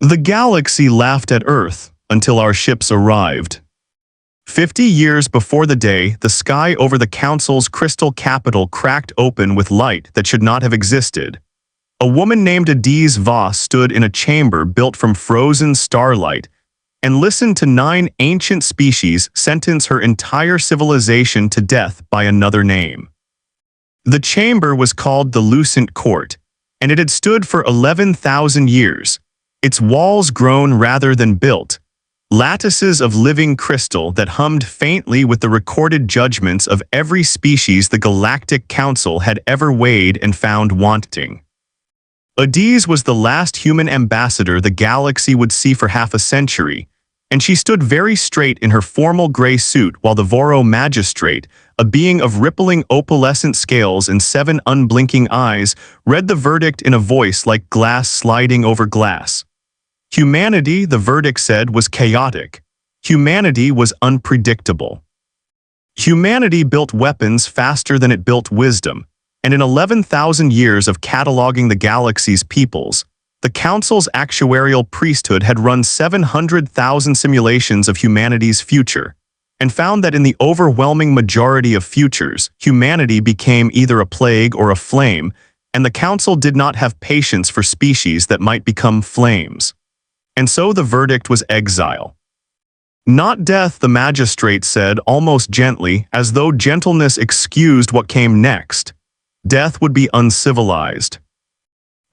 The galaxy laughed at Earth until our ships arrived. 50 years before the day, the sky over the Council's crystal capital cracked open with light that should not have existed. A woman named Adaeze Voss stood in a chamber built from frozen starlight and listened to 9 ancient species sentence her entire civilization to death by another name. The chamber was called the Lucent Court, and it had stood for 11,000 years, its walls grown rather than built, lattices of living crystal that hummed faintly with the recorded judgments of every species the Galactic Council had ever weighed and found wanting. Adaeze was the last human ambassador the galaxy would see for half a century, and she stood very straight in her formal gray suit while the Voro Magistrate, a being of rippling opalescent scales and 7 unblinking eyes, read the verdict in a voice like glass sliding over glass. Humanity, the verdict said, was chaotic. Humanity was unpredictable. Humanity built weapons faster than it built wisdom, and in 11,000 years of cataloging the galaxy's peoples, the Council's actuarial priesthood had run 700,000 simulations of humanity's future, and found that in the overwhelming majority of futures, humanity became either a plague or a flame, and the Council did not have patience for species that might become flames. And so the verdict was exile. Not death, the magistrate said almost gently, as though gentleness excused what came next. Death would be uncivilized.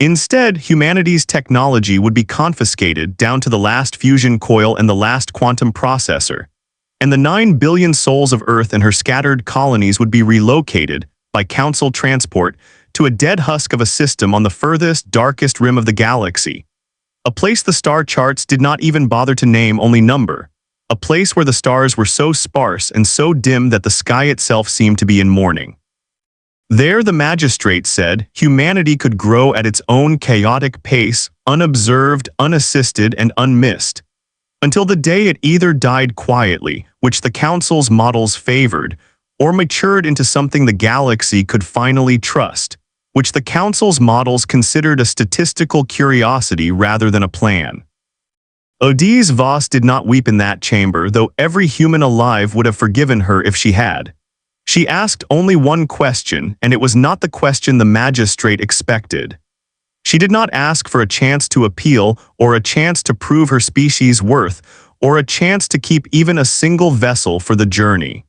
Instead, humanity's technology would be confiscated down to the last fusion coil and the last quantum processor, and the 9 billion souls of Earth and her scattered colonies would be relocated, by Council transport, to a dead husk of a system on the furthest, darkest rim of the galaxy. A place the star charts did not even bother to name, only number. A place where the stars were so sparse and so dim that the sky itself seemed to be in mourning. There, the magistrate said, humanity could grow at its own chaotic pace, unobserved, unassisted, and unmissed, until the day it either died quietly, which the Council's models favored, or matured into something the galaxy could finally trust, which the Council's models considered a statistical curiosity rather than a plan. Adaeze Voss did not weep in that chamber, though every human alive would have forgiven her if she had. She asked only one question, and it was not the question the magistrate expected. She did not ask for a chance to appeal, or a chance to prove her species' worth, or a chance to keep even a single vessel for the journey.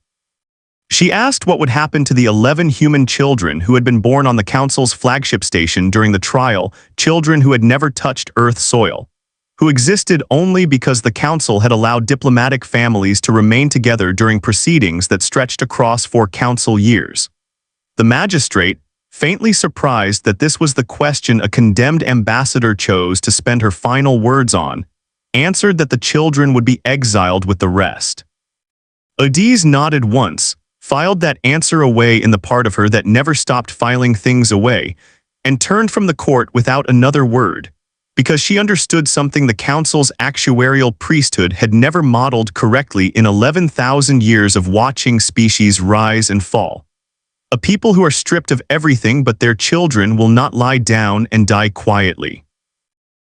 She asked what would happen to the 11 human children who had been born on the Council's flagship station during the trial, children who had never touched Earth soil, who existed only because the Council had allowed diplomatic families to remain together during proceedings that stretched across 4 Council years. The magistrate, faintly surprised that this was the question a condemned ambassador chose to spend her final words on, answered that the children would be exiled with the rest. Adaeze nodded once, filed that answer away in the part of her that never stopped filing things away, and turned from the court without another word, because she understood something the Council's actuarial priesthood had never modeled correctly in 11,000 years of watching species rise and fall. A people who are stripped of everything but their children will not lie down and die quietly.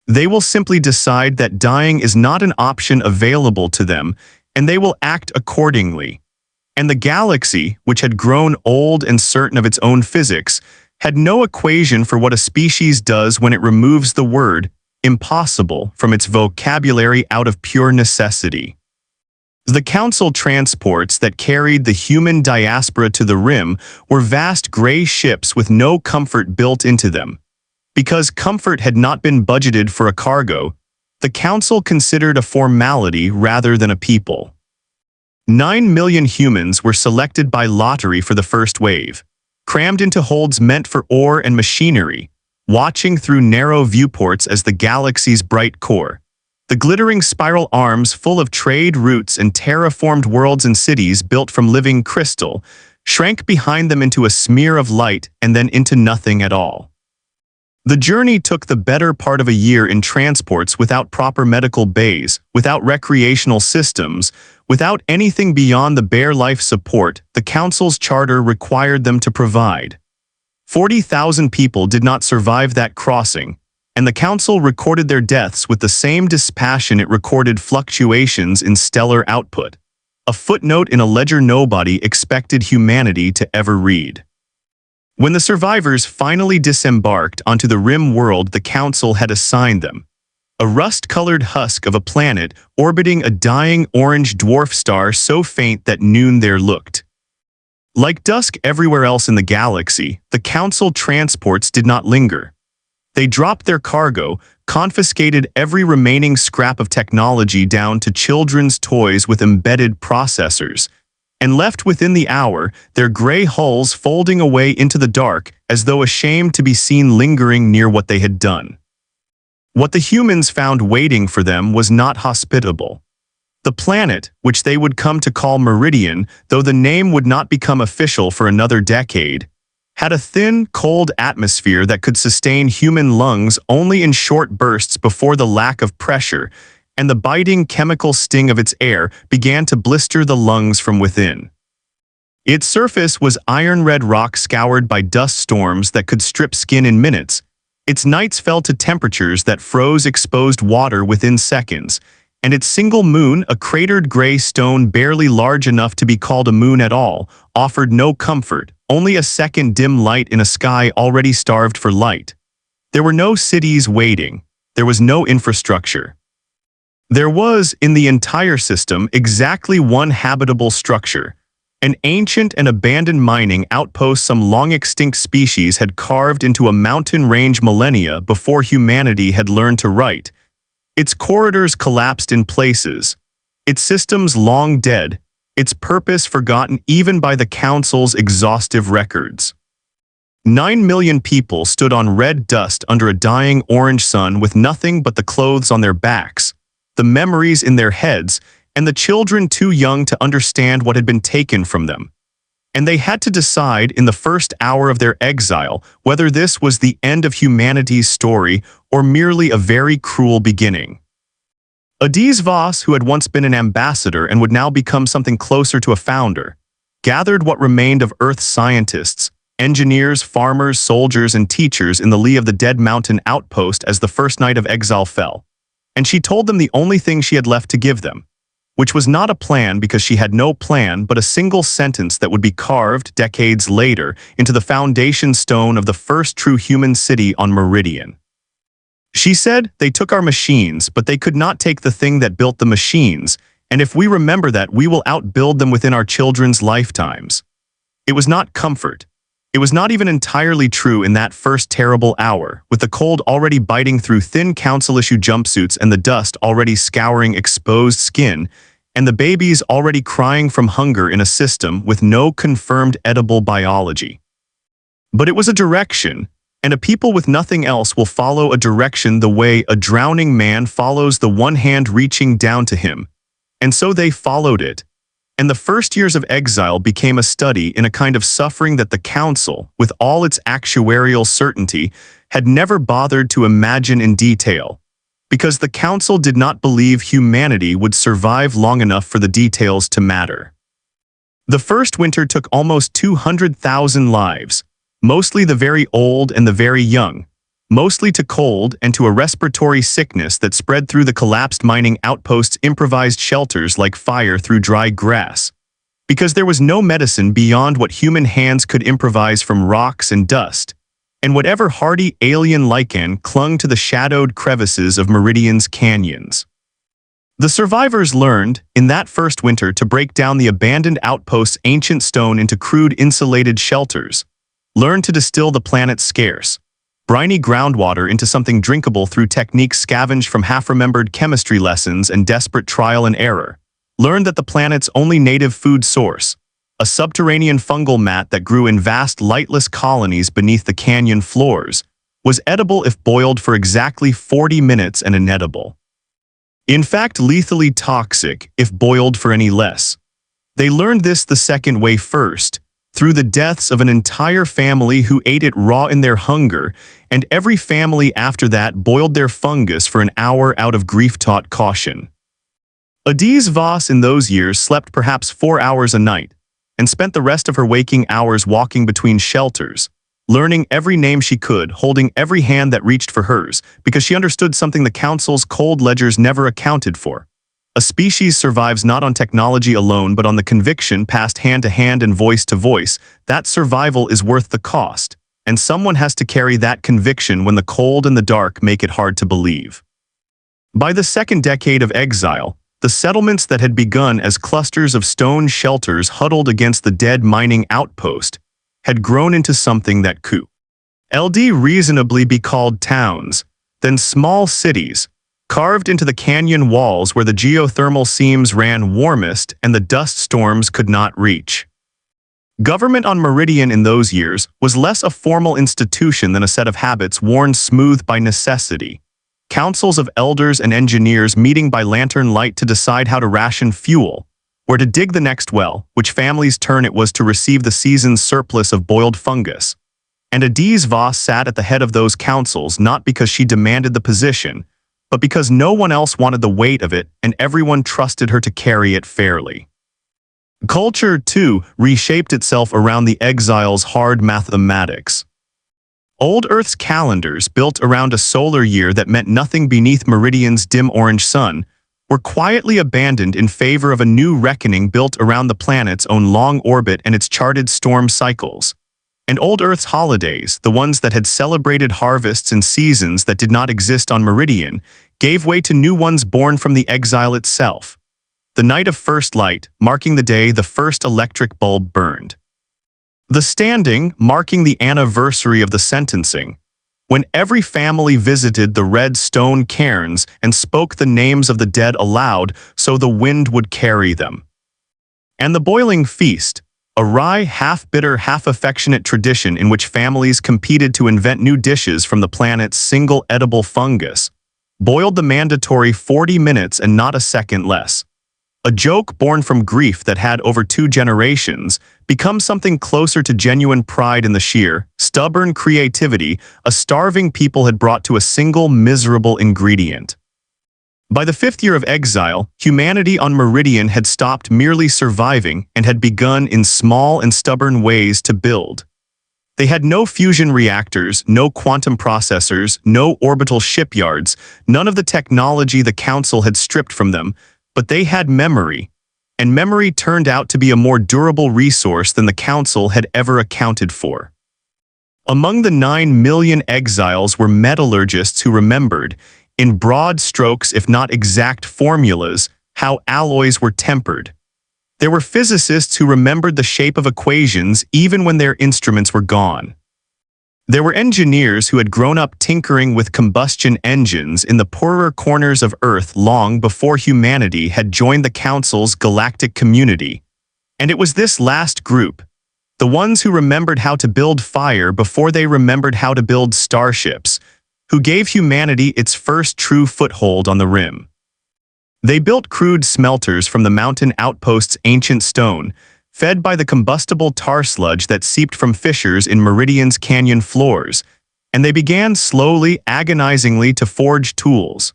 They will simply decide that dying is not an option available to them, and they will act accordingly. And the galaxy, which had grown old and certain of its own physics, had no equation for what a species does when it removes the word impossible from its vocabulary out of pure necessity. The Council transports that carried the human diaspora to the rim were vast gray ships with no comfort built into them. Because comfort had not been budgeted for a cargo, the Council considered a formality rather than a people. 9 million humans were selected by lottery for the first wave, crammed into holds meant for ore and machinery, watching through narrow viewports as the galaxy's bright core, the glittering spiral arms full of trade routes and terraformed worlds and cities built from living crystal, shrank behind them into a smear of light and then into nothing at all. The journey took the better part of a year in transports without proper medical bays, without recreational systems, without anything beyond the bare life support the Council's charter required them to provide. 40,000 people did not survive that crossing, and the Council recorded their deaths with the same dispassion it recorded fluctuations in stellar output, a footnote in a ledger nobody expected humanity to ever read. When the survivors finally disembarked onto the rim world the Council had assigned them, a rust-colored husk of a planet orbiting a dying orange dwarf star so faint that noon there looked. Like dusk everywhere else in the galaxy, the Council transports did not linger. They dropped their cargo, confiscated every remaining scrap of technology down to children's toys with embedded processors, and left within the hour, their gray hulls folding away into the dark as though ashamed to be seen lingering near what they had done. What the humans found waiting for them was not hospitable. The planet, which they would come to call Meridian, though the name would not become official for another decade, had a thin, cold atmosphere that could sustain human lungs only in short bursts before the lack of pressure, and the biting chemical sting of its air began to blister the lungs from within. Its surface was iron-red rock scoured by dust storms that could strip skin in minutes. Its nights fell to temperatures that froze exposed water within seconds, and its single moon, a cratered gray stone barely large enough to be called a moon at all, offered no comfort, only a second dim light in a sky already starved for light. There were no cities waiting. There was no infrastructure. There was, in the entire system, exactly one habitable structure, an ancient and abandoned mining outpost some long-extinct species had carved into a mountain range millennia before humanity had learned to write. Its corridors collapsed in places, its systems long dead, its purpose forgotten even by the Council's exhaustive records. 9 million people stood on red dust under a dying orange sun with nothing but the clothes on their backs, the memories in their heads, and the children too young to understand what had been taken from them. And they had to decide in the first hour of their exile whether this was the end of humanity's story or merely a very cruel beginning. Adaeze Voss, who had once been an ambassador and would now become something closer to a founder, gathered what remained of Earth's scientists, engineers, farmers, soldiers, and teachers in the lee of the Dead Mountain outpost as the first night of exile fell, and she told them the only thing she had left to give them, which was not a plan because she had no plan but a single sentence that would be carved, decades later, into the foundation stone of the first true human city on Meridian. She said, "They took our machines, but they could not take the thing that built the machines, and if we remember that, we will outbuild them within our children's lifetimes." It was not comfort. It was not even entirely true in that first terrible hour, with the cold already biting through thin council-issue jumpsuits and the dust already scouring exposed skin, and the babies already crying from hunger in a system with no confirmed edible biology. But it was a direction, and a people with nothing else will follow a direction the way a drowning man follows the one hand reaching down to him. And so they followed it. And the first years of exile became a study in a kind of suffering that the Council, with all its actuarial certainty, had never bothered to imagine in detail, because the Council did not believe humanity would survive long enough for the details to matter. The first winter took almost 200,000 lives, mostly the very old and the very young, mostly to cold and to a respiratory sickness that spread through the collapsed mining outpost's improvised shelters like fire through dry grass, because there was no medicine beyond what human hands could improvise from rocks and dust, and whatever hardy alien lichen clung to the shadowed crevices of Meridian's canyons. The survivors learned, in that first winter, to break down the abandoned outpost's ancient stone into crude insulated shelters, learned to distill the planet's scarce, briny groundwater into something drinkable through techniques scavenged from half-remembered chemistry lessons and desperate trial and error, learned that the planet's only native food source, a subterranean fungal mat that grew in vast lightless colonies beneath the canyon floors, was edible if boiled for exactly 40 minutes and inedible. In fact, lethally toxic if boiled for any less. They learned this the second way first, through the deaths of an entire family who ate it raw in their hunger, and every family after that boiled their fungus for an hour out of grief-taught caution. Adaeze Voss in those years slept perhaps 4 hours a night, and spent the rest of her waking hours walking between shelters, learning every name she could, holding every hand that reached for hers, because she understood something the Council's cold ledgers never accounted for. A species survives not on technology alone but on the conviction passed hand to hand and voice to voice that survival is worth the cost, and someone has to carry that conviction when the cold and the dark make it hard to believe. By the second decade of Exile, the settlements that had begun as clusters of stone shelters huddled against the dead mining outpost had grown into something that could reasonably be called towns, then small cities, carved into the canyon walls where the geothermal seams ran warmest and the dust storms could not reach. Government on Meridian in those years was less a formal institution than a set of habits worn smooth by necessity. Councils of elders and engineers meeting by lantern light to decide how to ration fuel, where to dig the next well, which family's turn it was to receive the season's surplus of boiled fungus. And Adaeze Voss sat at the head of those councils not because she demanded the position, but because no one else wanted the weight of it and everyone trusted her to carry it fairly. Culture, too, reshaped itself around the Exile's hard mathematics. Old Earth's calendars, built around a solar year that meant nothing beneath Meridian's dim orange sun, were quietly abandoned in favor of a new reckoning built around the planet's own long orbit and its charted storm cycles. And Old Earth's holidays, the ones that had celebrated harvests and seasons that did not exist on Meridian, gave way to new ones born from the Exile itself. The night of first light, marking the day the first electric bulb burned. The standing, marking the anniversary of the sentencing, when every family visited the red stone cairns and spoke the names of the dead aloud so the wind would carry them. And the boiling feast, a wry, half-bitter, half-affectionate tradition in which families competed to invent new dishes from the planet's single edible fungus, boiled the mandatory 40 minutes and not a second less. A joke born from grief that had, over 2 generations, become something closer to genuine pride in the sheer, stubborn creativity a starving people had brought to a single miserable ingredient. By the 5th year of Exile, humanity on Meridian had stopped merely surviving and had begun in small and stubborn ways to build. They had no fusion reactors, no quantum processors, no orbital shipyards, none of the technology the Council had stripped from them, but they had memory, and memory turned out to be a more durable resource than the Council had ever accounted for. Among the 9 million exiles were metallurgists who remembered, in broad strokes if not exact formulas, how alloys were tempered. There were physicists who remembered the shape of equations even when their instruments were gone. There were engineers who had grown up tinkering with combustion engines in the poorer corners of Earth long before humanity had joined the Council's galactic community. And it was this last group, the ones who remembered how to build fire before they remembered how to build starships, who gave humanity its first true foothold on the rim. They built crude smelters from the mountain outpost's ancient stone, fed by the combustible tar sludge that seeped from fissures in Meridian's canyon floors, and they began slowly, agonizingly to forge tools.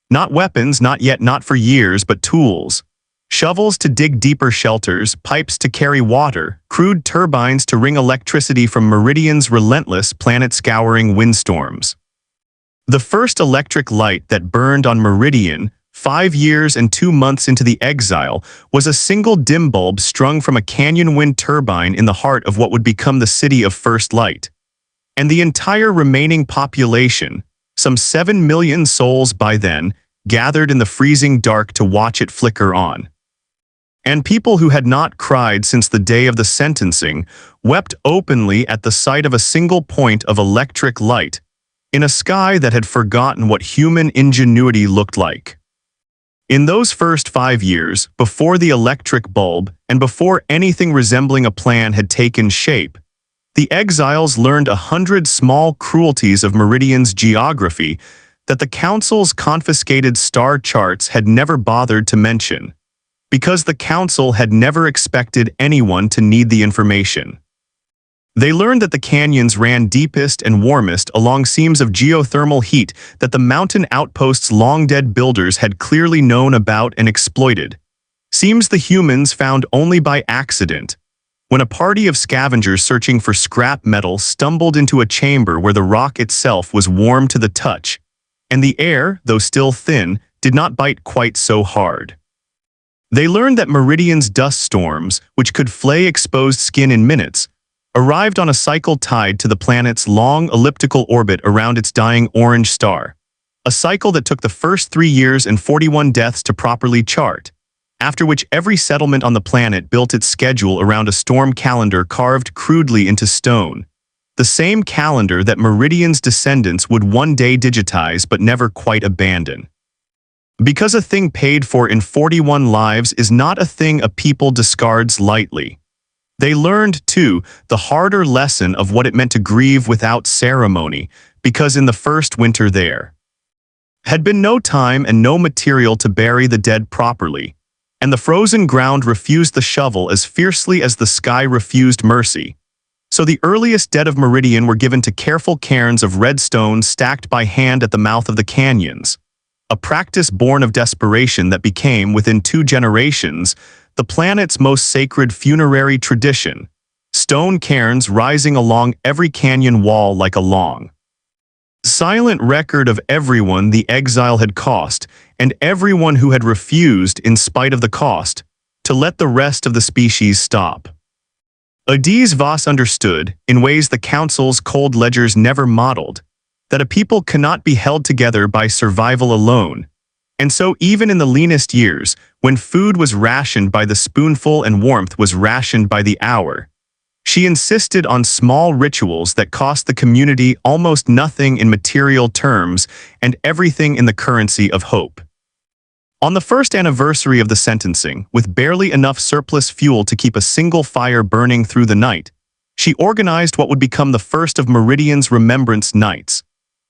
Not weapons, not for years, but tools. Shovels to dig deeper shelters, pipes to carry water, crude turbines to wring electricity from Meridian's relentless planet-scouring windstorms. The first electric light that burned on Meridian, 5 years and 2 months into the Exile, was a single dim bulb strung from a canyon wind turbine in the heart of what would become the city of first light. And the entire remaining population, some 7 million souls by then, gathered in the freezing dark to watch it flicker on. And people who had not cried since the day of the sentencing wept openly at the sight of a single point of electric light, in a sky that had forgotten what human ingenuity looked like. In those first 5 years, before the electric bulb, and before anything resembling a plan had taken shape, the exiles learned 100 small cruelties of Meridian's geography that the Council's confiscated star charts had never bothered to mention, because the Council had never expected anyone to need the information. They learned that the canyons ran deepest and warmest along seams of geothermal heat that the mountain outpost's long-dead builders had clearly known about and exploited. Seams the humans found only by accident. when a party of scavengers searching for scrap metal stumbled into a chamber where the rock itself was warm to the touch, and the air, though still thin, did not bite quite so hard. They learned that Meridian's dust storms, which could flay exposed skin in minutes, arrived on a cycle tied to the planet's long elliptical orbit around its dying orange star, a cycle that took the first 3 years and 41 deaths to properly chart, after which every settlement on the planet built its schedule around a storm calendar carved crudely into stone, the same calendar that Meridian's descendants would one day digitize but never quite abandon. Because a thing paid for in 41 lives is not a thing a people discards lightly. They learned, too, the harder lesson of what it meant to grieve without ceremony, because in the first winter there had been no time and no material to bury the dead properly, and the frozen ground refused the shovel as fiercely as the sky refused mercy. So the earliest dead of Meridian were given to careful cairns of red stone stacked by hand at the mouth of the canyons, a practice born of desperation that became, within 2 generations, the planet's most sacred funerary tradition, stone cairns rising along every canyon wall like a long, silent record of everyone the exile had cost, and everyone who had refused, in spite of the cost, to let the rest of the species stop. Adaeze Voss understood, in ways the Council's cold ledgers never modeled, that a people cannot be held together by survival alone, and so even in the leanest years, when food was rationed by the spoonful and warmth was rationed by the hour, she insisted on small rituals that cost the community almost nothing in material terms and everything in the currency of hope. On the first anniversary of the sentencing, with barely enough surplus fuel to keep a single fire burning through the night, she organized what would become the first of Meridian's Remembrance Nights,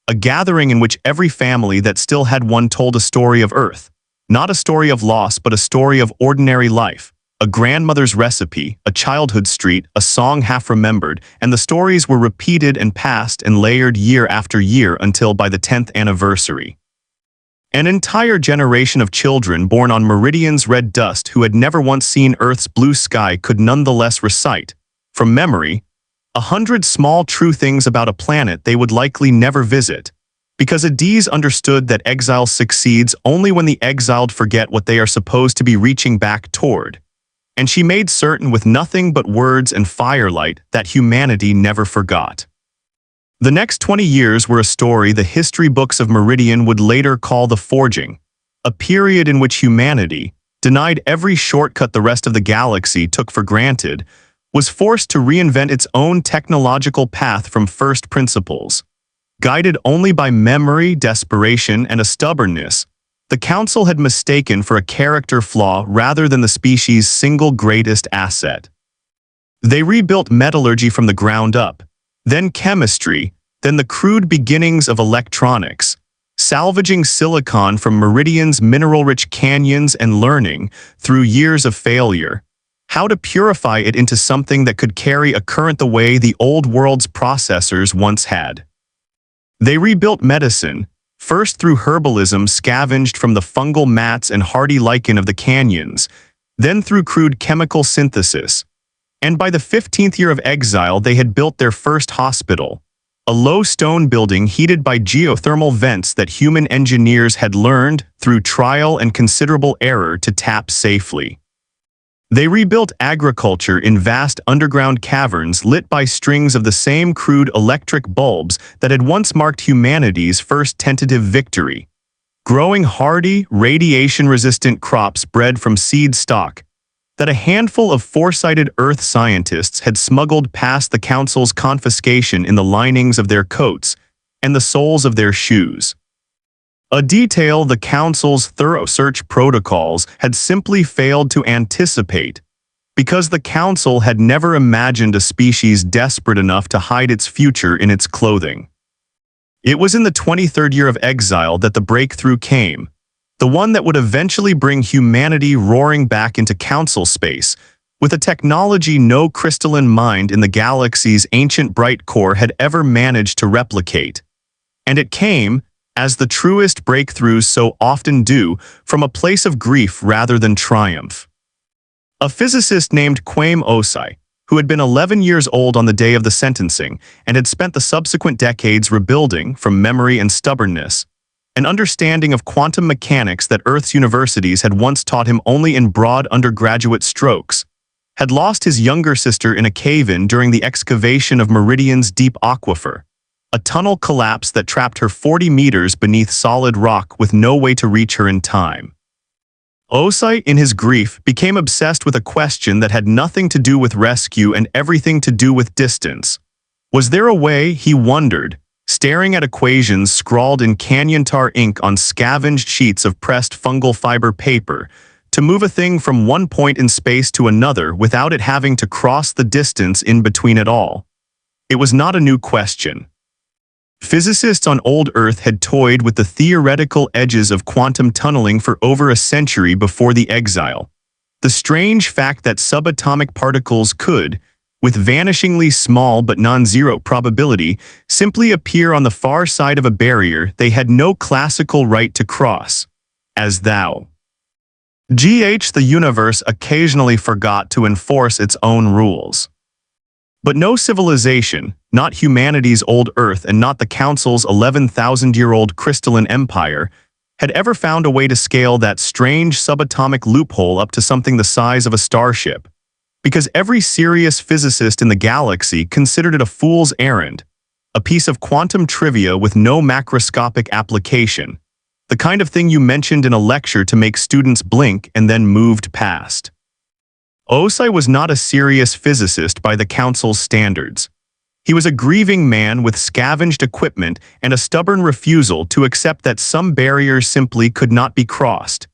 a gathering in which every family that still had one told a story of Earth, not a story of loss but a story of ordinary life, a grandmother's recipe, a childhood street, a song half remembered, and the stories were repeated and passed and layered year after year until by the 10th anniversary, an entire generation of children born on Meridian's red dust who had never once seen Earth's blue sky could nonetheless recite, from memory, 100 small true things about a planet they would likely never visit, because Adaeze understood that exile succeeds only when the exiled forget what they are supposed to be reaching back toward, and she made certain with nothing but words and firelight that humanity never forgot. The next 20 years were a story the history books of Meridian would later call the Forging, a period in which humanity, denied every shortcut the rest of the galaxy took for granted, was forced to reinvent its own technological path from first principles. Guided only by memory, desperation, and a stubbornness, the Council had mistaken for a character flaw rather than the species' single greatest asset. They rebuilt metallurgy from the ground up, then chemistry, then the crude beginnings of electronics, salvaging silicon from Meridian's mineral-rich canyons and learning, through years of failure, how to purify it into something that could carry a current the way the old world's processors once had. They rebuilt medicine, first through herbalism scavenged from the fungal mats and hardy lichen of the canyons, then through crude chemical synthesis. And by the 15th year of exile they had built their first hospital, a low stone building heated by geothermal vents that human engineers had learned, through trial and considerable error, to tap safely. They rebuilt agriculture in vast underground caverns lit by strings of the same crude electric bulbs that had once marked humanity's first tentative victory, growing hardy, radiation-resistant crops bred from seed stock that a handful of foresighted Earth scientists had smuggled past the Council's confiscation in the linings of their coats and the soles of their shoes. A detail the Council's thorough search protocols had simply failed to anticipate, because the Council had never imagined a species desperate enough to hide its future in its clothing. It was in the 23rd year of exile that the breakthrough came, the one that would eventually bring humanity roaring back into Council space, with a technology no crystalline mind in the galaxy's ancient bright core had ever managed to replicate. And it came, as the truest breakthroughs so often do, from a place of grief rather than triumph. A physicist named Kwame Osei, who had been 11 years old on the day of the sentencing and had spent the subsequent decades rebuilding, from memory and stubbornness, an understanding of quantum mechanics that Earth's universities had once taught him only in broad undergraduate strokes, had lost his younger sister in a cave-in during the excavation of Meridian's deep aquifer, a tunnel collapse that trapped her 40 meters beneath solid rock with no way to reach her in time. Osei, in his grief, became obsessed with a question that had nothing to do with rescue and everything to do with distance. Was there a way, he wondered, staring at equations scrawled in canyon tar ink on scavenged sheets of pressed fungal fiber paper, to move a thing from one point in space to another without it having to cross the distance in between it all? It was not a new question. Physicists on old Earth had toyed with the theoretical edges of quantum tunneling for over a century before the Exile. The strange fact that subatomic particles could, with vanishingly small but non-zero probability, simply appear on the far side of a barrier they had no classical right to cross. As the universe occasionally forgot to enforce its own rules. But no civilization, not humanity's old Earth and not the Council's 11,000-year-old crystalline empire, had ever found a way to scale that strange subatomic loophole up to something the size of a starship, because every serious physicist in the galaxy considered it a fool's errand, a piece of quantum trivia with no macroscopic application, the kind of thing you mentioned in a lecture to make students blink and then moved past. Osei was not a serious physicist by the Council's standards. He was a grieving man with scavenged equipment and a stubborn refusal to accept that some barriers simply could not be crossed.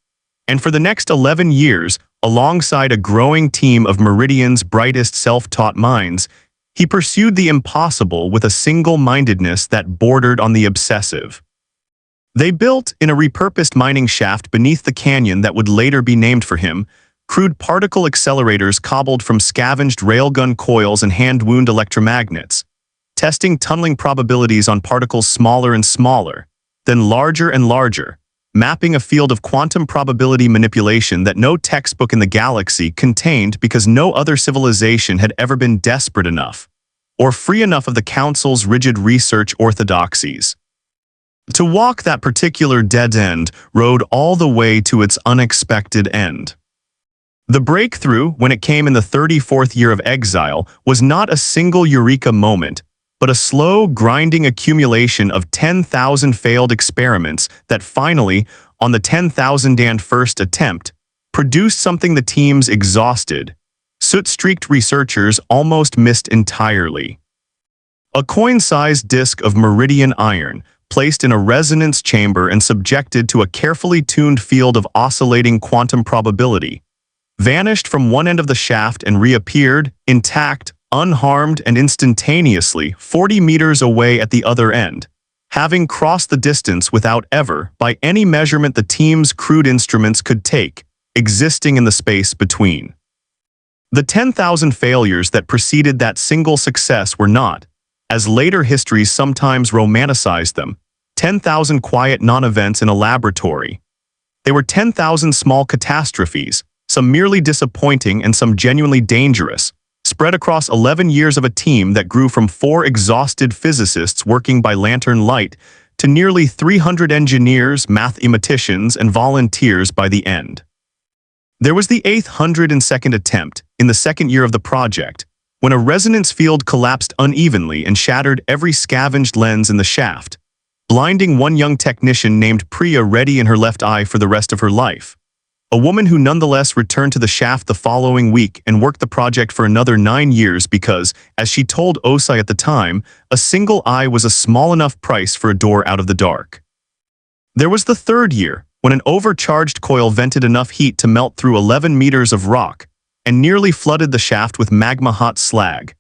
And for the next 11 years, alongside a growing team of Meridian's brightest self-taught minds, he pursued the impossible with a single-mindedness that bordered on the obsessive. They built, in a repurposed mining shaft beneath the canyon that would later be named for him, crude particle accelerators cobbled from scavenged railgun coils and hand-wound electromagnets, testing tunneling probabilities on particles smaller and smaller, then larger and larger, mapping a field of quantum probability manipulation that no textbook in the galaxy contained because no other civilization had ever been desperate enough, or free enough of the Council's rigid research orthodoxies, to walk that particular dead-end road all the way to its unexpected end. The breakthrough, when it came in the 34th year of Exile, was not a single eureka moment, but a slow, grinding accumulation of 10,000 failed experiments that finally, on the 10,001st attempt, produced something the team's exhausted, soot-streaked researchers almost missed entirely. A coin-sized disk of Meridian iron, placed in a resonance chamber and subjected to a carefully tuned field of oscillating quantum probability, vanished from one end of the shaft and reappeared, intact, unharmed, and instantaneously 40 meters away at the other end, having crossed the distance without ever, by any measurement the team's crude instruments could take, existing in the space between. The 10,000 failures that preceded that single success were not, as later histories sometimes romanticized them, 10,000 quiet non-events in a laboratory. They were 10,000 small catastrophes, some merely disappointing and some genuinely dangerous, spread across 11 years of a team that grew from 4 exhausted physicists working by lantern light to nearly 300 engineers, mathematicians, and volunteers by the end. There was the 802nd attempt, in the second year of the project, when a resonance field collapsed unevenly and shattered every scavenged lens in the shaft, blinding one young technician named Priya Reddy in her left eye for the rest of her life. A woman who nonetheless returned to the shaft the following week and worked the project for another 9 years because, as she told Osei at the time, a single eye was a small enough price for a door out of the dark. There was the third year, when an overcharged coil vented enough heat to melt through 11 meters of rock and nearly flooded the shaft with magma-hot slag.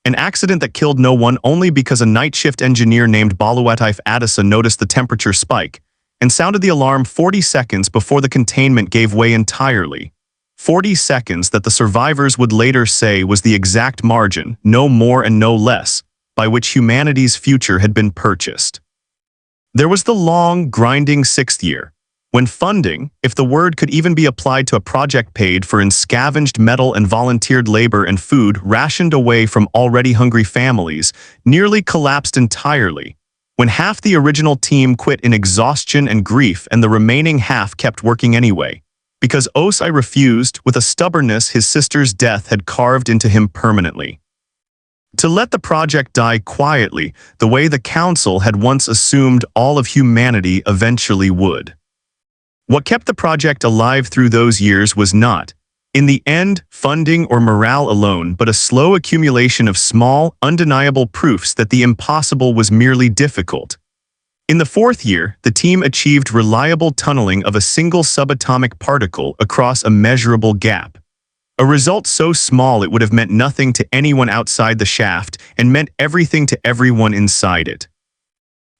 An accident that killed no one only because a night shift engineer named Baluatif Adaeze noticed the temperature spike and sounded the alarm 40 seconds before the containment gave way entirely. 40 seconds that the survivors would later say was the exact margin, no more and no less, by which humanity's future had been purchased. There was the long, grinding 6th year, When funding, if the word could even be applied to a project paid for in scavenged metal and volunteered labor and food rationed away from already hungry families, nearly collapsed entirely. When half the original team quit in exhaustion and grief and the remaining half kept working anyway, because Osei refused with a stubbornness his sister's death had carved into him permanently. To let the project die quietly, the way the Council had once assumed all of humanity eventually would. What kept the project alive through those years was not, in the end, funding or morale alone, but a slow accumulation of small, undeniable proofs that the impossible was merely difficult. In the fourth year, the team achieved reliable tunneling of a single subatomic particle across a measurable gap. A result so small it would have meant nothing to anyone outside the shaft and meant everything to everyone inside it.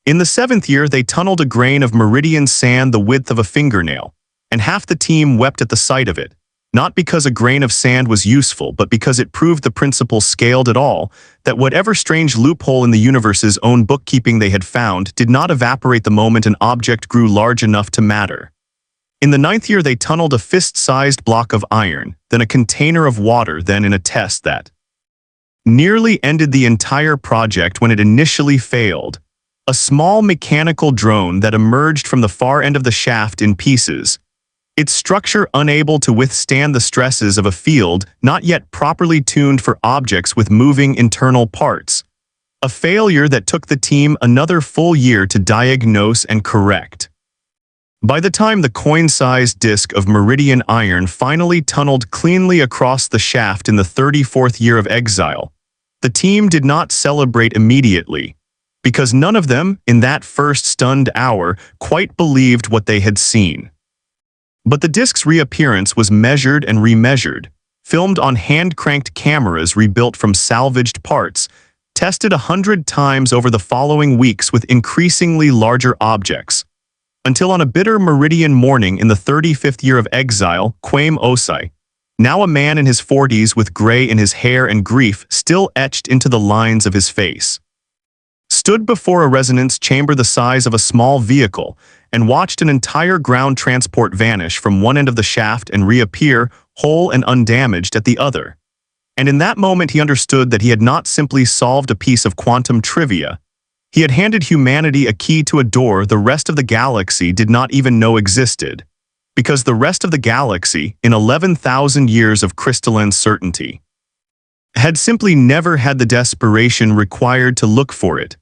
In the seventh year, they tunneled a grain of Meridian sand the width of a fingernail, and half the team wept at the sight of it, not because a grain of sand was useful, but because it proved the principle scaled at all, that whatever strange loophole in the universe's own bookkeeping they had found did not evaporate the moment an object grew large enough to matter. In the ninth year, they tunneled a fist-sized block of iron, then a container of water, then in a test that nearly ended the entire project when it initially failed. A small mechanical drone that emerged from the far end of the shaft in pieces, its structure unable to withstand the stresses of a field not yet properly tuned for objects with moving internal parts. A failure that took the team another full year to diagnose and correct. By the time the coin-sized disk of Meridian iron finally tunneled cleanly across the shaft in the 34th year of Exile, the team did not celebrate immediately, because none of them, in that first stunned hour, quite believed what they had seen. But the disk's reappearance was measured and remeasured, filmed on hand-cranked cameras rebuilt from salvaged parts, tested 100 times over the following weeks with increasingly larger objects, until on a bitter Meridian morning in the 35th year of Exile, Kwame Osei, now a man in his 40s with gray in his hair and grief still etched into the lines of his face, stood before a resonance chamber the size of a small vehicle and watched an entire ground transport vanish from one end of the shaft and reappear, whole and undamaged, at the other. And in that moment he understood that he had not simply solved a piece of quantum trivia. He had handed humanity a key to a door the rest of the galaxy did not even know existed, because the rest of the galaxy, in 11,000 years of crystalline certainty, had simply never had the desperation required to look for it.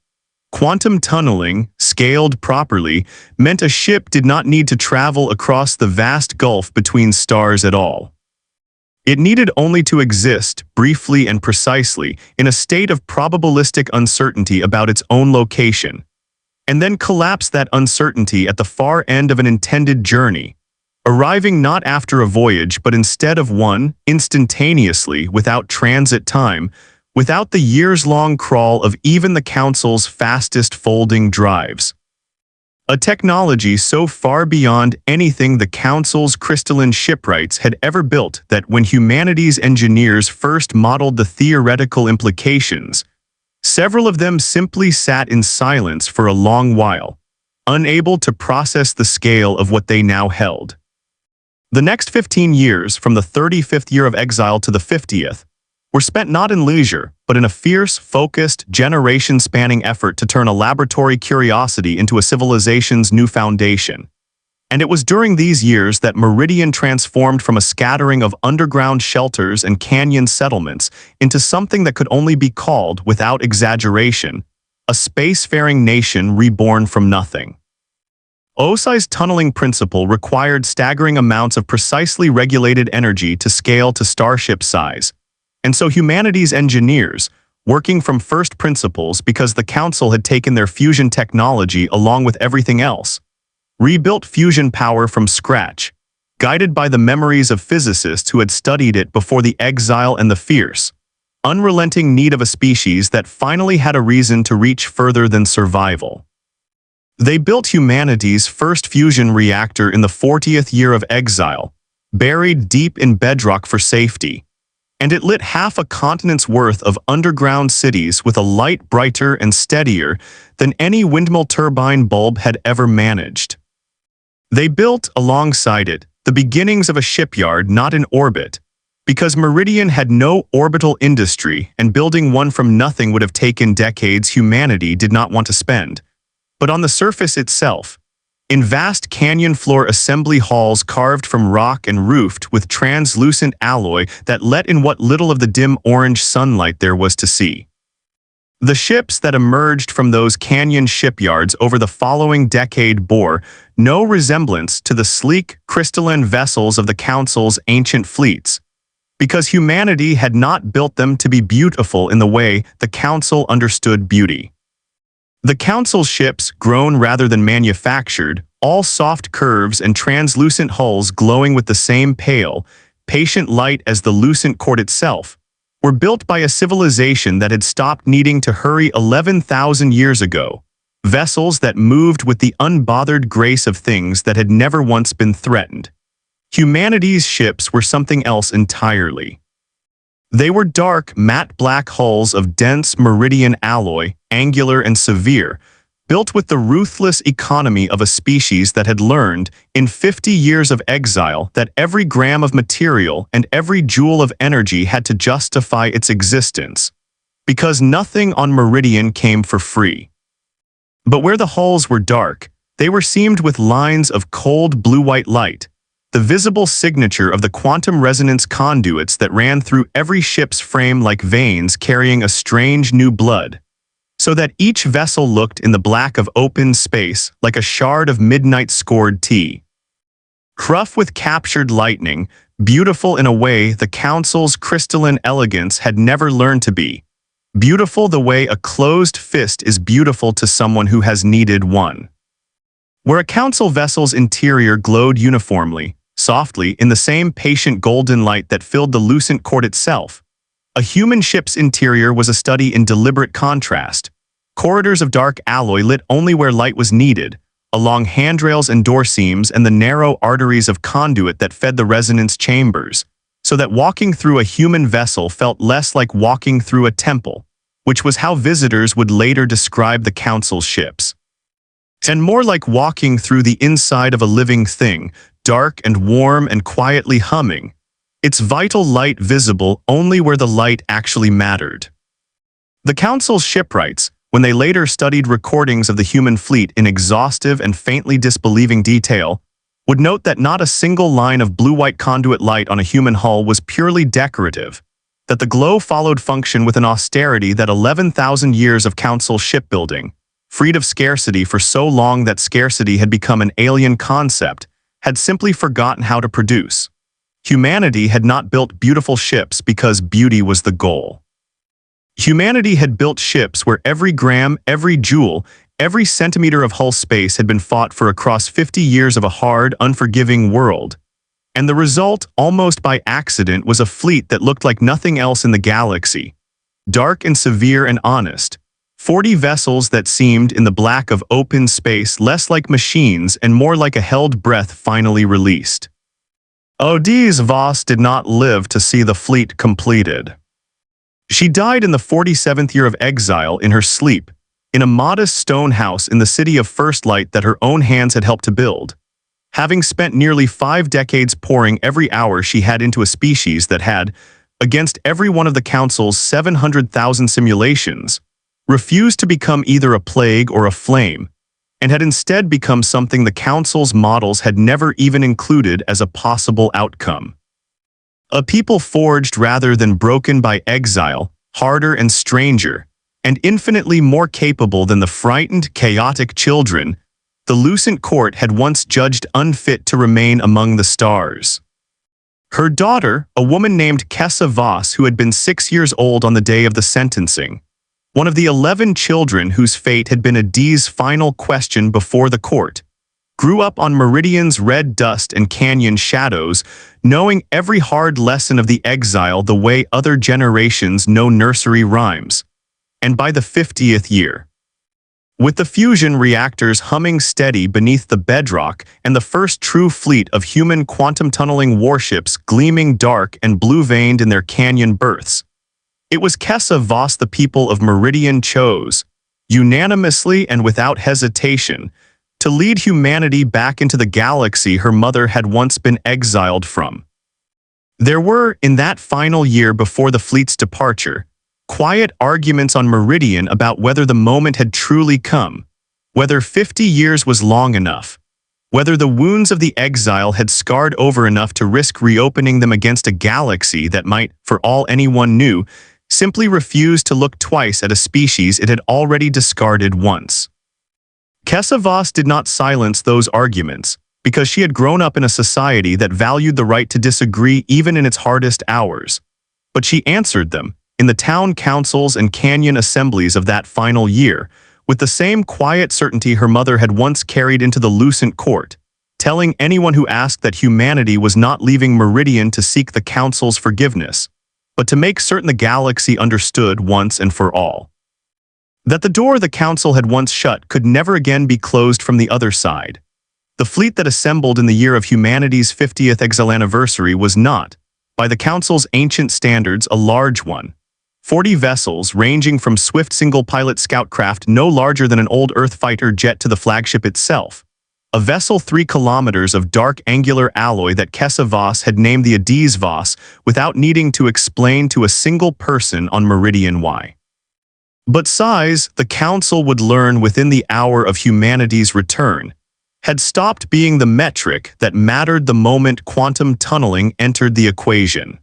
Quantum tunneling, scaled properly, meant a ship did not need to travel across the vast gulf between stars at all. It needed only to exist, briefly and precisely, in a state of probabilistic uncertainty about its own location, and then collapse that uncertainty at the far end of an intended journey, arriving not after a voyage but instead of one, instantaneously, without transit time, without the years-long crawl of even the Council's fastest folding drives. A technology so far beyond anything the Council's crystalline shipwrights had ever built that when humanity's engineers first modeled the theoretical implications, several of them simply sat in silence for a long while, unable to process the scale of what they now held. The next 15 years, from the 35th year of Exile to the 50th, were spent not in leisure, but in a fierce, focused, generation-spanning effort to turn a laboratory curiosity into a civilization's new foundation. And it was during these years that Meridian transformed from a scattering of underground shelters and canyon settlements into something that could only be called, without exaggeration, a spacefaring nation reborn from nothing. Osei's tunneling principle required staggering amounts of precisely regulated energy to scale to starship size, and so humanity's engineers, working from first principles because the Council had taken their fusion technology along with everything else, rebuilt fusion power from scratch, guided by the memories of physicists who had studied it before the Exile and the fierce, unrelenting need of a species that finally had a reason to reach further than survival. They built humanity's first fusion reactor in the 40th year of Exile, buried deep in bedrock for safety, and it lit half a continent's worth of underground cities with a light brighter and steadier than any windmill turbine bulb had ever managed. They built, alongside it, the beginnings of a shipyard not in orbit, because Meridian had no orbital industry and building one from nothing would have taken decades humanity did not want to spend. But on the surface itself, in vast canyon floor assembly halls carved from rock and roofed with translucent alloy that let in what little of the dim orange sunlight there was to see. The ships that emerged from those canyon shipyards over the following decade bore no resemblance to the sleek, crystalline vessels of the Council's ancient fleets, because humanity had not built them to be beautiful in the way the Council understood beauty. The Council's ships, grown rather than manufactured, all soft curves and translucent hulls glowing with the same pale, patient light as the lucent court itself, were built by a civilization that had stopped needing to hurry 11,000 years ago, vessels that moved with the unbothered grace of things that had never once been threatened. Humanity's ships were something else entirely. They were dark, matte black hulls of dense Meridian alloy, angular and severe, built with the ruthless economy of a species that had learned, in 50 years of exile, that every gram of material and every joule of energy had to justify its existence, because nothing on Meridian came for free. But where the hulls were dark, they were seamed with lines of cold blue-white light, the visible signature of the quantum resonance conduits that ran through every ship's frame like veins carrying a strange new blood, so that each vessel looked in the black of open space like a shard of midnight scored tea. Rough with captured lightning, beautiful in a way the Council's crystalline elegance had never learned to be, beautiful the way a closed fist is beautiful to someone who has needed one. Where a Council vessel's interior glowed uniformly, softly, in the same patient golden light that filled the lucent court itself, a human ship's interior was a study in deliberate contrast. Corridors of dark alloy lit only where light was needed, along handrails and door seams and the narrow arteries of conduit that fed the resonance chambers, so that walking through a human vessel felt less like walking through a temple, which was how visitors would later describe the Council's ships, and more like walking through the inside of a living thing, dark and warm and quietly humming, its vital light visible only where the light actually mattered. The Council's shipwrights, when they later studied recordings of the human fleet in exhaustive and faintly disbelieving detail, would note that not a single line of blue-white conduit light on a human hull was purely decorative, that the glow followed function with an austerity that 11,000 years of Council shipbuilding, freed of scarcity for so long that scarcity had become an alien concept, had simply forgotten how to produce. Humanity had not built beautiful ships because beauty was the goal. Humanity had built ships where every gram, every joule, every centimeter of hull space had been fought for across 50 years of a hard, unforgiving world. And the result, almost by accident, was a fleet that looked like nothing else in the galaxy. Dark and severe and honest. 40 vessels that seemed, in the black of open space, less like machines and more like a held breath finally released. Adaeze Voss did not live to see the fleet completed. She died in the 47th year of exile in her sleep, in a modest stone house in the city of First Light that her own hands had helped to build, having spent nearly 5 decades pouring every hour she had into a species that had, against every one of the Council's 700,000 simulations, refused to become either a plague or a flame, and had instead become something the Council's models had never even included as a possible outcome. A people forged rather than broken by exile, harder and stranger, and infinitely more capable than the frightened, chaotic children the lucent court had once judged unfit to remain among the stars. Her daughter, a woman named Adaeze Voss, who had been 6 years old on the day of the sentencing, one of the 11 children whose fate had been Adaeze's final question before the court, grew up on Meridian's red dust and canyon shadows, knowing every hard lesson of the exile the way other generations know nursery rhymes. And by the 50th year, with the fusion reactors humming steady beneath the bedrock and the first true fleet of human quantum-tunneling warships gleaming dark and blue-veined in their canyon berths, it was Adaeze Voss the people of Meridian chose, unanimously and without hesitation, to lead humanity back into the galaxy her mother had once been exiled from. There were, in that final year before the fleet's departure, quiet arguments on Meridian about whether the moment had truly come, whether 50 years was long enough, whether the wounds of the exile had scarred over enough to risk reopening them against a galaxy that might, for all anyone knew, simply refuse to look twice at a species it had already discarded once. Adaeze Voss did not silence those arguments, because she had grown up in a society that valued the right to disagree even in its hardest hours. But she answered them, in the town councils and canyon assemblies of that final year, with the same quiet certainty her mother had once carried into the lucent court, telling anyone who asked that humanity was not leaving Meridian to seek the council's forgiveness, but to make certain the galaxy understood once and for all that the door the council had once shut could never again be closed from the other side. The fleet that assembled in the year of humanity's 50th exile anniversary was not, by the council's ancient standards, a large one. 40 vessels ranging from swift single-pilot scout craft no larger than an old Earth fighter jet to the flagship itself. A vessel 3 kilometers of dark angular alloy that Adaeze Voss had named the Adaeze Voss without needing to explain to a single person on Meridian why. But size, the council would learn within the hour of humanity's return, had stopped being the metric that mattered the moment quantum tunneling entered the equation.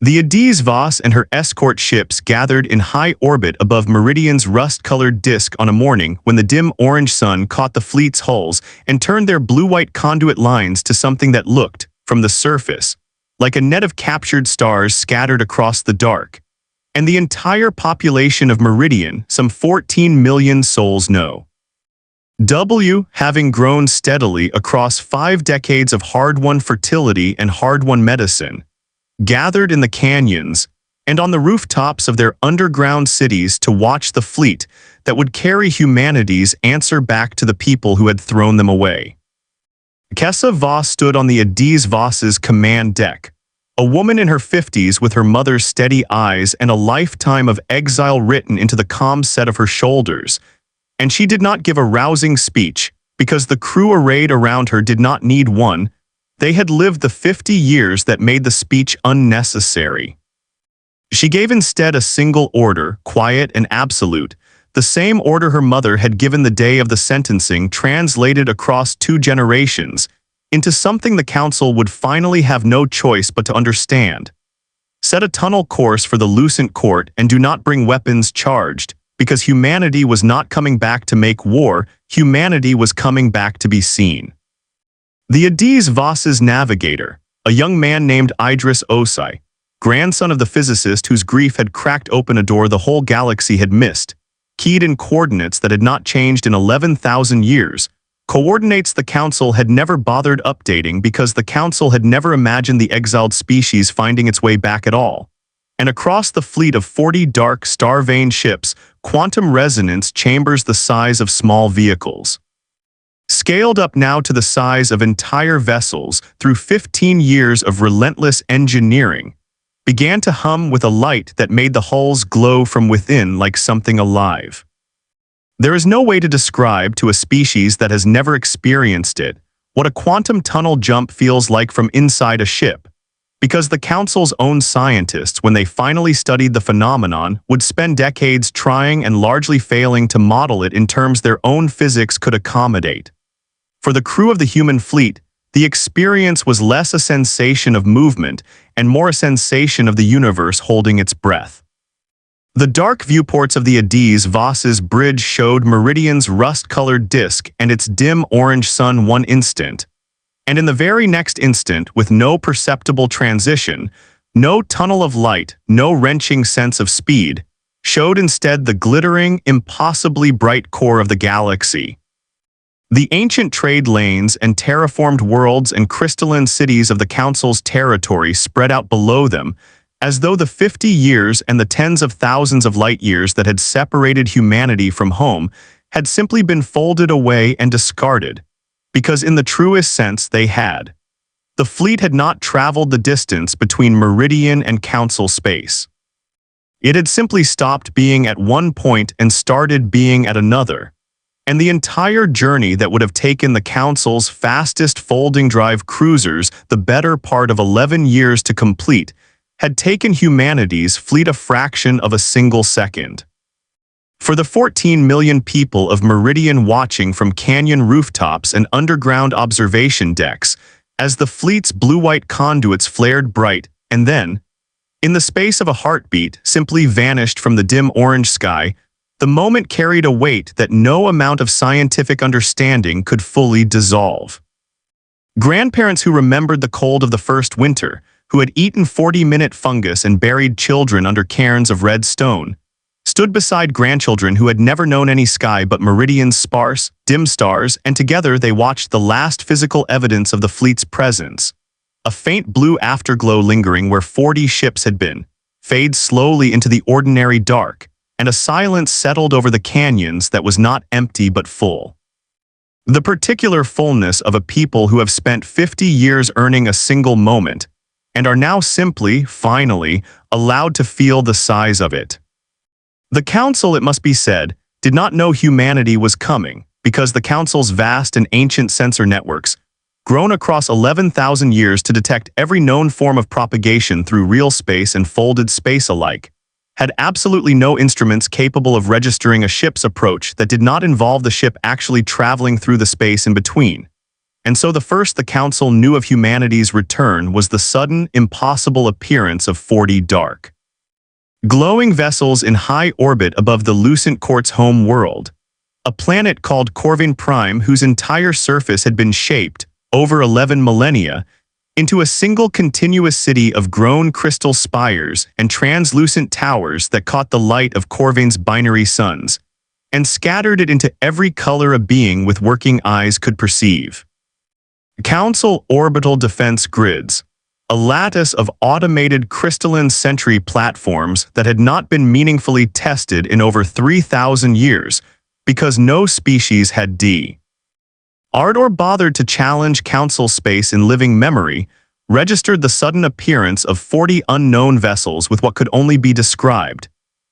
The Adaeze Voss and her escort ships gathered in high orbit above Meridian's rust-colored disk on a morning when the dim orange sun caught the fleet's hulls and turned their blue-white conduit lines to something that looked, from the surface, like a net of captured stars scattered across the dark. And the entire population of Meridian, some 14 million souls know. Having grown steadily across 5 decades of hard-won fertility and hard-won medicine, gathered in the canyons and on the rooftops of their underground cities to watch the fleet that would carry humanity's answer back to the people who had thrown them away. Adaeze Voss stood on the Adaeze Voss's command deck, a woman in her 50s with her mother's steady eyes and a lifetime of exile written into the calm set of her shoulders, and she did not give a rousing speech because the crew arrayed around her did not need one. They had lived the 50 years that made the speech unnecessary. She gave instead a single order, quiet and absolute, the same order her mother had given the day of the sentencing, translated across 2 generations into something the council would finally have no choice but to understand. Set a tunnel course for the lucent court and do not bring weapons charged, because humanity was not coming back to make war, humanity was coming back to be seen. The Adaeze Voss's navigator, a young man named Kwame Osei, grandson of the physicist whose grief had cracked open a door the whole galaxy had missed, keyed in coordinates that had not changed in 11,000 years, coordinates the council had never bothered updating because the council had never imagined the exiled species finding its way back at all. And across the fleet of 40 dark, star-veined ships, quantum resonance chambers the size of small vehicles, scaled up now to the size of entire vessels through 15 years of relentless engineering, began to hum with a light that made the hulls glow from within like something alive. There is no way to describe to a species that has never experienced it what a quantum tunnel jump feels like from inside a ship, because the council's own scientists, when they finally studied the phenomenon, would spend decades trying and largely failing to model it in terms their own physics could accommodate. For the crew of the human fleet, the experience was less a sensation of movement and more a sensation of the universe holding its breath. The dark viewports of the Adaeze Voss's bridge showed Meridian's rust-colored disk and its dim orange sun one instant, and in the very next instant, with no perceptible transition, no tunnel of light, no wrenching sense of speed, showed instead the glittering, impossibly bright core of the galaxy. The ancient trade lanes and terraformed worlds and crystalline cities of the Council's territory spread out below them, as though the 50 years and the tens of thousands of light years that had separated humanity from home had simply been folded away and discarded, because in the truest sense they had. The fleet had not traveled the distance between Meridian and Council space. It had simply stopped being at one point and started being at another. And the entire journey that would have taken the Council's fastest folding drive cruisers the better part of 11 years to complete had taken humanity's fleet a fraction of a single second. For the 14 million people of Meridian watching from canyon rooftops and underground observation decks, as the fleet's blue-white conduits flared bright and then, in the space of a heartbeat, simply vanished from the dim orange sky, the moment carried a weight that no amount of scientific understanding could fully dissolve. Grandparents who remembered the cold of the first winter, who had eaten 40-minute fungus and buried children under cairns of red stone, stood beside grandchildren who had never known any sky but Meridian's sparse, dim stars, and together they watched the last physical evidence of the fleet's presence. A faint blue afterglow lingering where 40 ships had been, fade slowly into the ordinary dark, and a silence settled over the canyons that was not empty but full. The particular fullness of a people who have spent 50 years earning a single moment, and are now simply, finally, allowed to feel the size of it. The Council, it must be said, did not know humanity was coming, because the Council's vast and ancient sensor networks, grown across 11,000 years to detect every known form of propagation through real space and folded space alike, had absolutely no instruments capable of registering a ship's approach that did not involve the ship actually traveling through the space in between. And so the first the Council knew of humanity's return was the sudden, impossible appearance of 40 dark, glowing vessels in high orbit above the Lucent Court's home world, a planet called Corvine Prime whose entire surface had been shaped, over 11 millennia, into a single continuous city of grown crystal spires and translucent towers that caught the light of Corvine's binary suns, and scattered it into every color a being with working eyes could perceive. Council orbital defense grids, a lattice of automated crystalline sentry platforms that had not been meaningfully tested in over 3,000 years, because no species had or bothered to challenge Council space in living memory, registered the sudden appearance of 40 unknown vessels with what could only be described,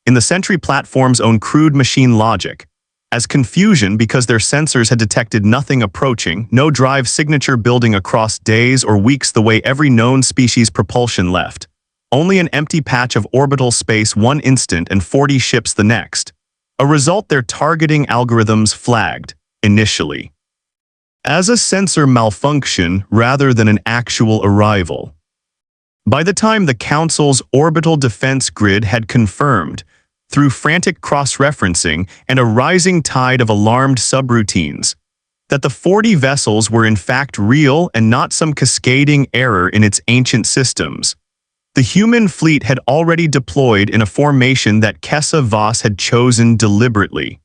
in the sentry platform's own crude machine logic, as confusion because their sensors had detected nothing approaching, no drive signature building across days or weeks the way every known species propulsion left, only an empty patch of orbital space one instant and 40 ships the next, a result their targeting algorithms flagged, initially, as a sensor malfunction rather than an actual arrival. By the time the Council's orbital defense grid had confirmed, through frantic cross-referencing and a rising tide of alarmed subroutines, that the 40 vessels were in fact real and not some cascading error in its ancient systems, the human fleet had already deployed in a formation that Adaeze Voss had chosen deliberately.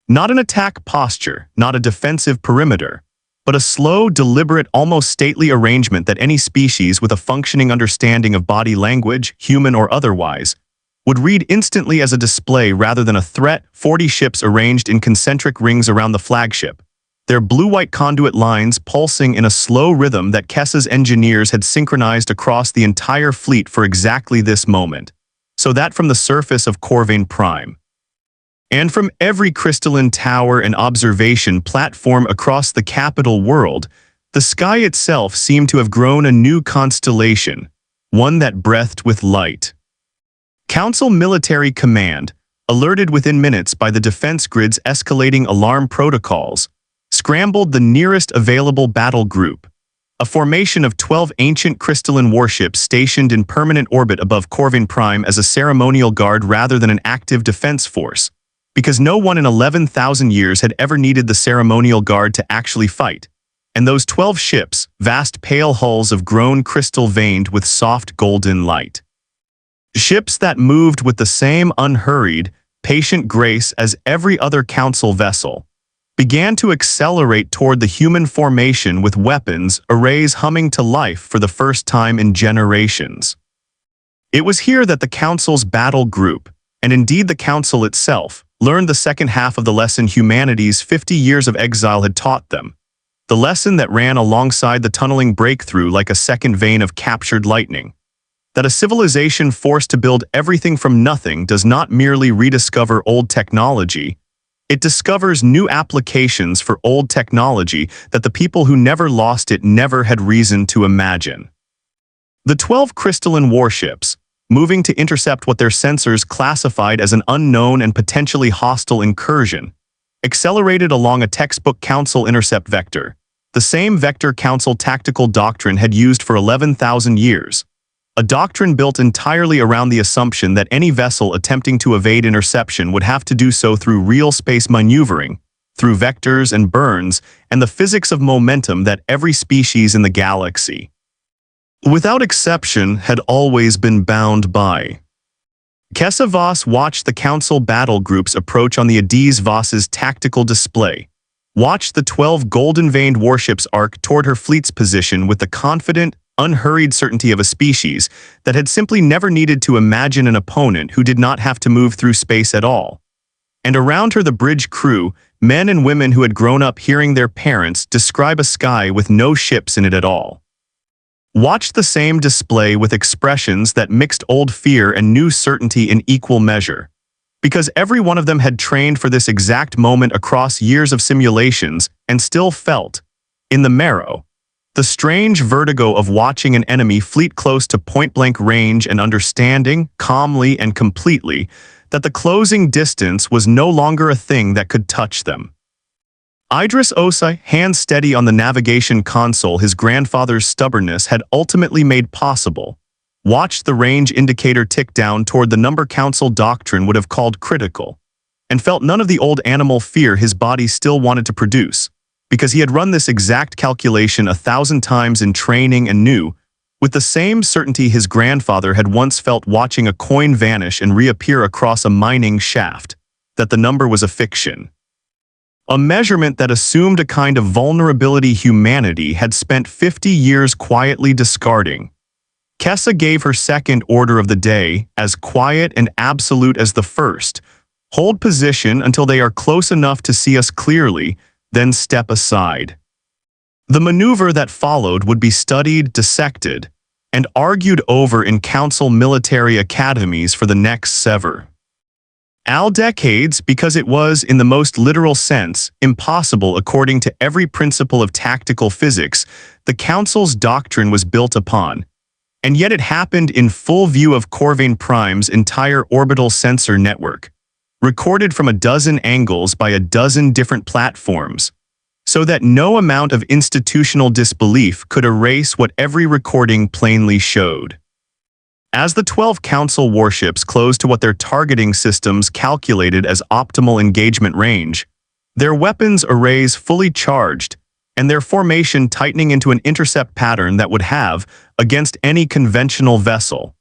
Not an attack posture, not a defensive perimeter, but a slow, deliberate, almost stately arrangement that any species with a functioning understanding of body language, human or otherwise, would read instantly as a display rather than a threat. 40 ships arranged in concentric rings around the flagship, their blue-white conduit lines pulsing in a slow rhythm that Adaeze's engineers had synchronized across the entire fleet for exactly this moment, so that from the surface of Corvine Prime, and from every crystalline tower and observation platform across the capital world, the sky itself seemed to have grown a new constellation, one that breathed with light. Council Military Command, alerted within minutes by the defense grid's escalating alarm protocols, scrambled the nearest available battle group, a formation of 12 ancient crystalline warships stationed in permanent orbit above Corvine Prime as a ceremonial guard rather than an active defense force, because no one in 11,000 years had ever needed the ceremonial guard to actually fight, and those 12 ships, vast pale hulls of grown crystal veined with soft golden light. Ships that moved with the same unhurried, patient grace as every other Council vessel, began to accelerate toward the human formation with weapons arrays humming to life for the first time in generations. It was here that the Council's battle group, and indeed the Council itself, learned the second half of the lesson humanity's 50 years of exile had taught them, the lesson that ran alongside the tunneling breakthrough like a second vein of captured lightning, that a civilization forced to build everything from nothing does not merely rediscover old technology, It discovers new applications for old technology that the people who never lost it never had reason to imagine. The 12 crystalline warships, moving to intercept what their sensors classified as an unknown and potentially hostile incursion, accelerated along a textbook Council intercept vector, the same vector Council tactical doctrine had used for 11,000 years, a doctrine built entirely around the assumption that any vessel attempting to evade interception would have to do so through real space maneuvering, through vectors and burns, and the physics of momentum that every species in the galaxy, without exception, had always been bound by. Adaeze Voss watched the Council battle groups approach on the Adaeze Voss's tactical display, watched the 12 golden-veined warships arc toward her fleet's position with the confident, unhurried certainty of a species that had simply never needed to imagine an opponent who did not have to move through space at all. And around her the bridge crew, men and women who had grown up hearing their parents describe a sky with no ships in it at all. Watched the same display with expressions that mixed old fear and new certainty in equal measure, because every one of them had trained for this exact moment across years of simulations and still felt, in the marrow, the strange vertigo of watching an enemy fleet close to point-blank range and understanding, calmly and completely, that the closing distance was no longer a thing that could touch them. Adaeze Voss, hands steady on the navigation console his grandfather's stubbornness had ultimately made possible, watched the range indicator tick down toward the number Council doctrine would have called critical, and felt none of the old animal fear his body still wanted to produce, because he had run this exact calculation 1,000 times in training and knew, with the same certainty his grandfather had once felt watching a coin vanish and reappear across a mining shaft, that the number was a fiction. A measurement that assumed a kind of vulnerability humanity had spent 50 years quietly discarding. Adaeze gave her second order of the day, as quiet and absolute as the first: hold position until they are close enough to see us clearly, then step aside. The maneuver that followed would be studied, dissected, and argued over in Council military academies for the next several decades, because it was, in the most literal sense, impossible according to every principle of tactical physics the Council's doctrine was built upon, and yet it happened in full view of Corvain Prime's entire orbital sensor network, recorded from a dozen angles by a dozen different platforms, so that no amount of institutional disbelief could erase what every recording plainly showed. As the 12 Council warships closed to what their targeting systems calculated as optimal engagement range, their weapons arrays fully charged, and their formation tightening into an intercept pattern that would have, against any conventional vessel,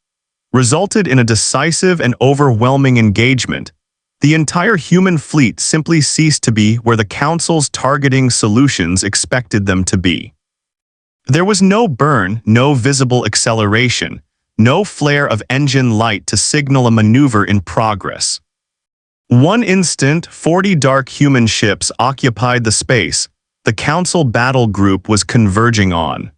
resulted in a decisive and overwhelming engagement, the entire human fleet simply ceased to be where the Council's targeting solutions expected them to be. There was no burn, no visible acceleration, no flare of engine light to signal a maneuver in progress. One instant, 40 dark human ships occupied the space the Council battle group was converging on.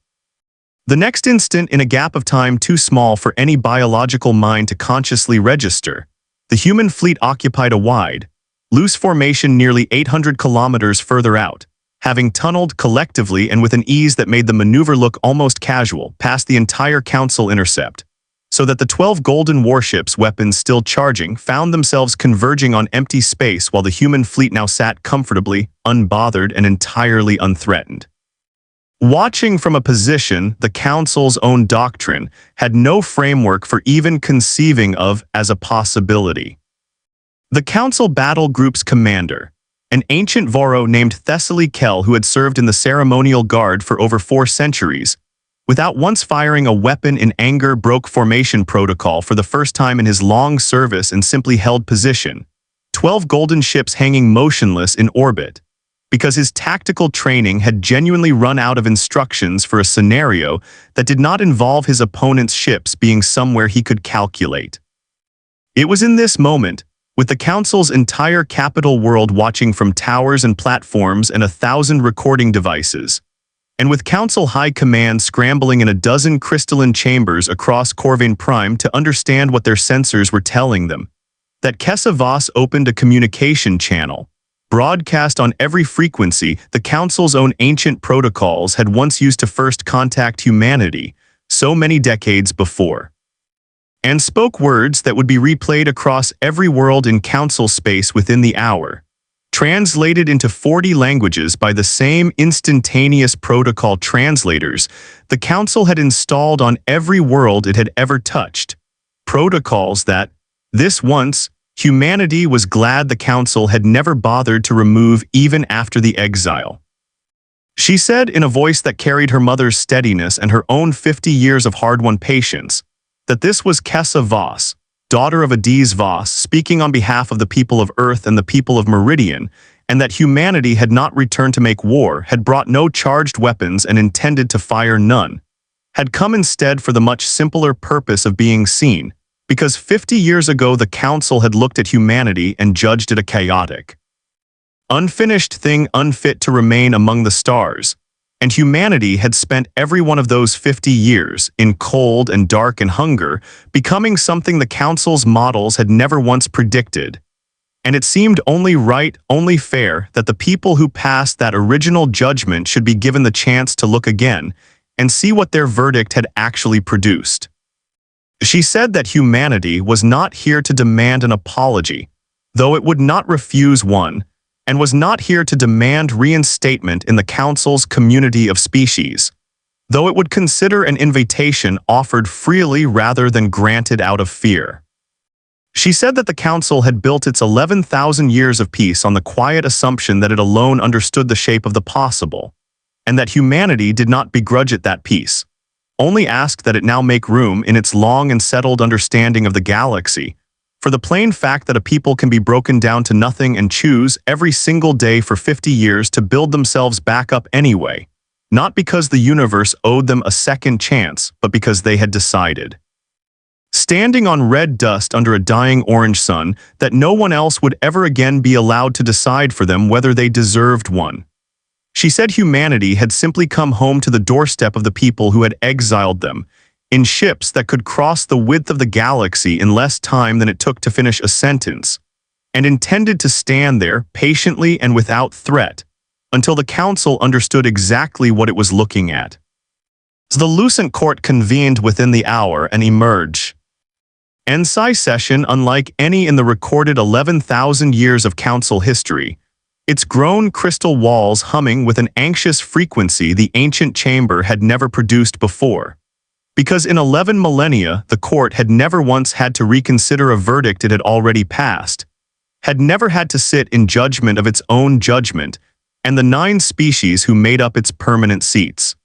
The next instant, in a gap of time too small for any biological mind to consciously register, the human fleet occupied a wide, loose formation nearly 800 kilometers further out, having tunneled collectively and with an ease that made the maneuver look almost casual past the entire Council intercept, so that the 12 golden warships, weapons still charging, found themselves converging on empty space while the human fleet now sat comfortably, unbothered and entirely unthreatened. Watching from a position the Council's own doctrine had no framework for even conceiving of as a possibility. The Council battle group's commander, an ancient Voro named Thessaly Kell who had served in the ceremonial guard for over 4 centuries, without once firing a weapon in anger, broke formation protocol for the first time in his long service and simply held position, 12 golden ships hanging motionless in orbit, because his tactical training had genuinely run out of instructions for a scenario that did not involve his opponent's ships being somewhere he could calculate. It was in this moment, with the Council's entire capital world watching from towers and platforms and 1,000 recording devices, and with Council High Command scrambling in a dozen crystalline chambers across Corvain Prime to understand what their sensors were telling them, that Adaeze Voss opened a communication channel, broadcast on every frequency the Council's own ancient protocols had once used to first contact humanity so many decades before, and spoke words that would be replayed across every world in Council space within the hour, translated into 40 languages by the same instantaneous protocol translators the Council had installed on every world it had ever touched, protocols that, this once, humanity was glad the Council had never bothered to remove even after the exile. She said in a voice that carried her mother's steadiness and her own 50 years of hard-won patience, that this was Adaeze Voss, daughter of Adaeze Voss, speaking on behalf of the people of Earth and the people of Meridian, and that humanity had not returned to make war, had brought no charged weapons and intended to fire none, had come instead for the much simpler purpose of being seen, because 50 years ago the Council had looked at humanity and judged it a chaotic, unfinished thing unfit to remain among the stars, and humanity had spent every one of those 50 years in cold and dark and hunger, becoming something the Council's models had never once predicted. And it seemed only right, only fair, that the people who passed that original judgment should be given the chance to look again and see what their verdict had actually produced. She said that humanity was not here to demand an apology, though it would not refuse one, and was not here to demand reinstatement in the Council's community of species, though it would consider an invitation offered freely rather than granted out of fear. She said that the Council had built its 11,000 years of peace on the quiet assumption that it alone understood the shape of the possible, and that humanity did not begrudge it that peace, only asked that it now make room in its long and settled understanding of the galaxy, for the plain fact that a people can be broken down to nothing and choose every single day for 50 years to build themselves back up anyway, not because the universe owed them a second chance, but because they had decided, standing on red dust under a dying orange sun, that no one else would ever again be allowed to decide for them whether they deserved one. She said humanity had simply come home to the doorstep of the people who had exiled them, in ships that could cross the width of the galaxy in less time than it took to finish a sentence, and intended to stand there patiently and without threat until the Council understood exactly what it was looking at. The Lucent Court convened within the hour and emerged. Ensai session unlike any in the recorded 11,000 years of Council history, its grown crystal walls humming with an anxious frequency the ancient chamber had never produced before. Because in 11 millennia the court had never once had to reconsider a verdict it had already passed, had never had to sit in judgment of its own judgment, and the 9 species who made up its permanent seats.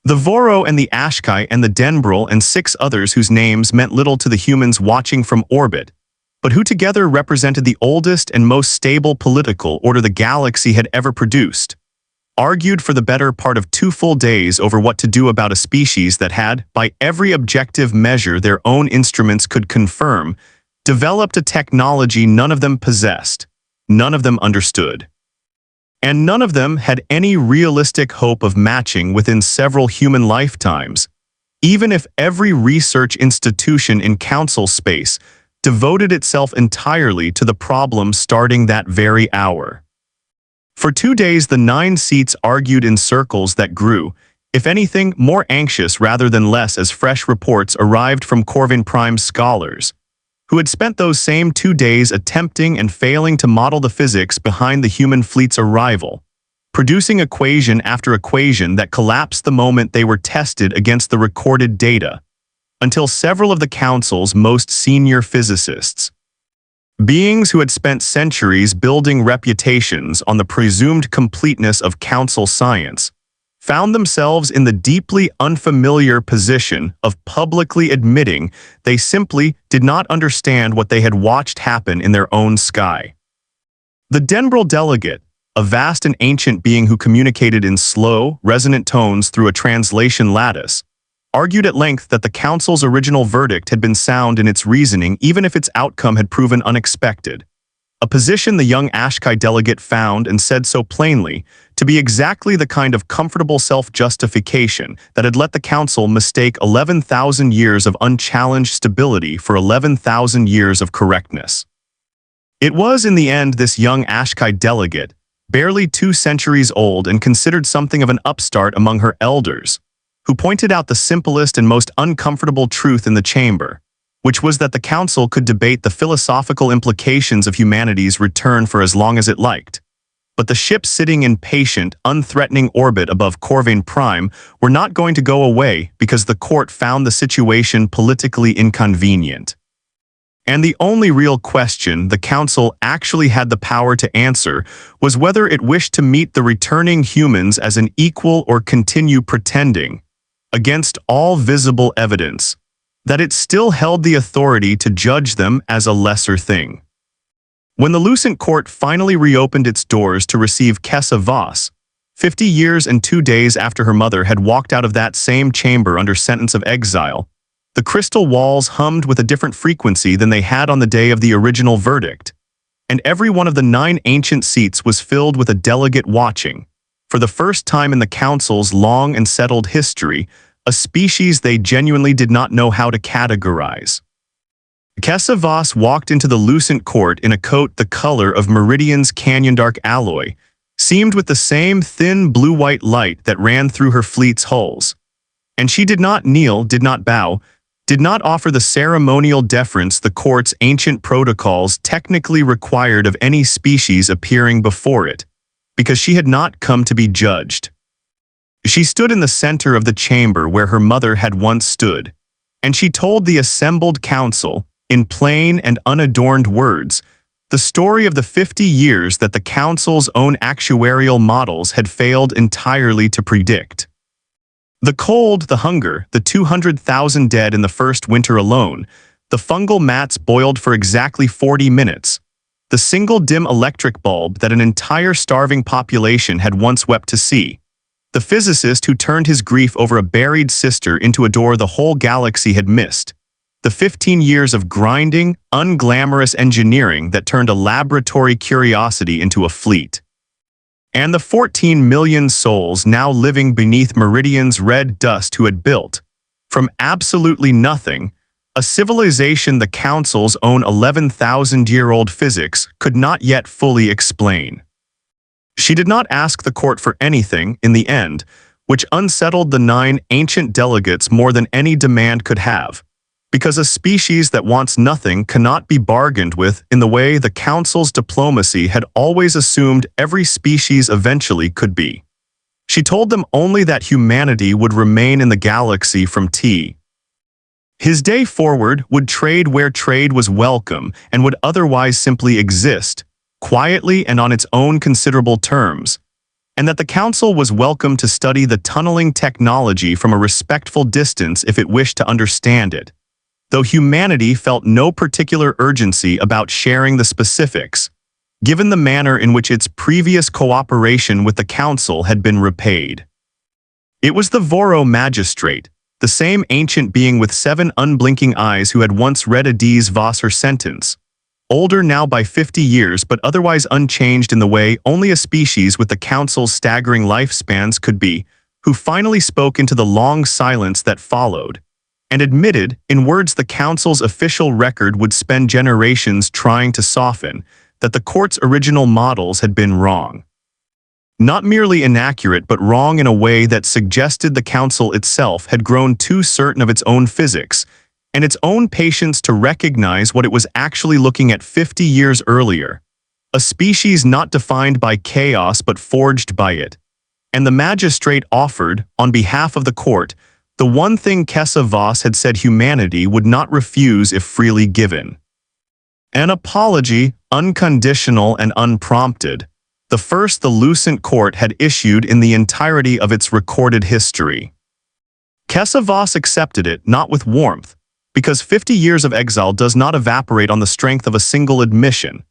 The Voro and the Ashkai and the Denbril and 6 others whose names meant little to the humans watching from orbit, but who together represented the oldest and most stable political order the galaxy had ever produced, argued for the better part of 2 full days over what to do about a species that had, by every objective measure their own instruments could confirm, developed a technology none of them possessed, none of them understood, and none of them had any realistic hope of matching within several human lifetimes, even if every research institution in Council space devoted itself entirely to the problem starting that very hour. For 2 days the 9 seats argued in circles that grew, if anything, more anxious rather than less as fresh reports arrived from Corvin Prime scholars, who had spent those same 2 days attempting and failing to model the physics behind the human fleet's arrival, producing equation after equation that collapsed the moment they were tested against the recorded data, until several of the Council's most senior physicists, beings who had spent centuries building reputations on the presumed completeness of Council science, found themselves in the deeply unfamiliar position of publicly admitting they simply did not understand what they had watched happen in their own sky. The Denbril delegate, a vast and ancient being who communicated in slow, resonant tones through a translation lattice, argued at length that the Council's original verdict had been sound in its reasoning even if its outcome had proven unexpected, a position the young Ashkai delegate found and said so plainly to be exactly the kind of comfortable self-justification that had let the Council mistake 11,000 years of unchallenged stability for 11,000 years of correctness. It was, in the end, this young Ashkai delegate, barely 2 centuries old and considered something of an upstart among her elders, who pointed out the simplest and most uncomfortable truth in the chamber, which was that the council could debate the philosophical implications of humanity's return for as long as it liked. But the ships sitting in patient, unthreatening orbit above Corvain Prime were not going to go away because the court found the situation politically inconvenient. And the only real question the council actually had the power to answer was whether it wished to meet the returning humans as an equal or continue pretending, against all visible evidence, that it still held the authority to judge them as a lesser thing. When the Lucent Court finally reopened its doors to receive Adaeze Voss, 50 years and 2 days after her mother had walked out of that same chamber under sentence of exile, the crystal walls hummed with a different frequency than they had on the day of the original verdict, and every one of the 9 ancient seats was filled with a delegate watching, for the first time in the council's long and settled history, a species they genuinely did not know how to categorize. Adaeze Voss walked into the Lucent Court in a coat the color of Meridian's canyon dark alloy, seamed with the same thin blue-white light that ran through her fleet's hulls. And she did not kneel, did not bow, did not offer the ceremonial deference the court's ancient protocols technically required of any species appearing before it, because she had not come to be judged. She stood in the center of the chamber where her mother had once stood, and she told the assembled council, in plain and unadorned words, the story of the 50 years that the council's own actuarial models had failed entirely to predict. The cold, the hunger, the 200,000 dead in the first winter alone, the fungal mats boiled for exactly 40 minutes, the single dim electric bulb that an entire starving population had once wept to see, the physicist who turned his grief over a buried sister into a door the whole galaxy had missed, the 15 years of grinding, unglamorous engineering that turned a laboratory curiosity into a fleet, and the 14 million souls now living beneath Meridian's red dust who had built, from absolutely nothing, a civilization the Council's own 11,000-year-old physics could not yet fully explain. She did not ask the court for anything, in the end, which unsettled the 9 ancient delegates more than any demand could have, because a species that wants nothing cannot be bargained with in the way the Council's diplomacy had always assumed every species eventually could be. She told them only that humanity would remain in the galaxy from his day forward, would trade where trade was welcome and would otherwise simply exist, quietly and on its own considerable terms, and that the Council was welcome to study the tunneling technology from a respectful distance if it wished to understand it, though humanity felt no particular urgency about sharing the specifics, given the manner in which its previous cooperation with the Council had been repaid. It was the Voro magistrate, the same ancient being with 7 unblinking eyes who had once read Adaeze Voss her sentence, older now by 50 years but otherwise unchanged in the way only a species with the Council's staggering lifespans could be, who finally spoke into the long silence that followed, and admitted, in words the Council's official record would spend generations trying to soften, that the court's original models had been wrong. Not merely inaccurate but wrong in a way that suggested the Council itself had grown too certain of its own physics, and its own patience to recognize what it was actually looking at 50 years earlier, a species not defined by chaos but forged by it. And the magistrate offered, on behalf of the court, the one thing Adaeze Voss had said humanity would not refuse if freely given. An apology, unconditional and unprompted, the first the Lucent Court had issued in the entirety of its recorded history. Adaeze Voss accepted it, not with warmth, because 50 years of exile does not evaporate on the strength of a single admission,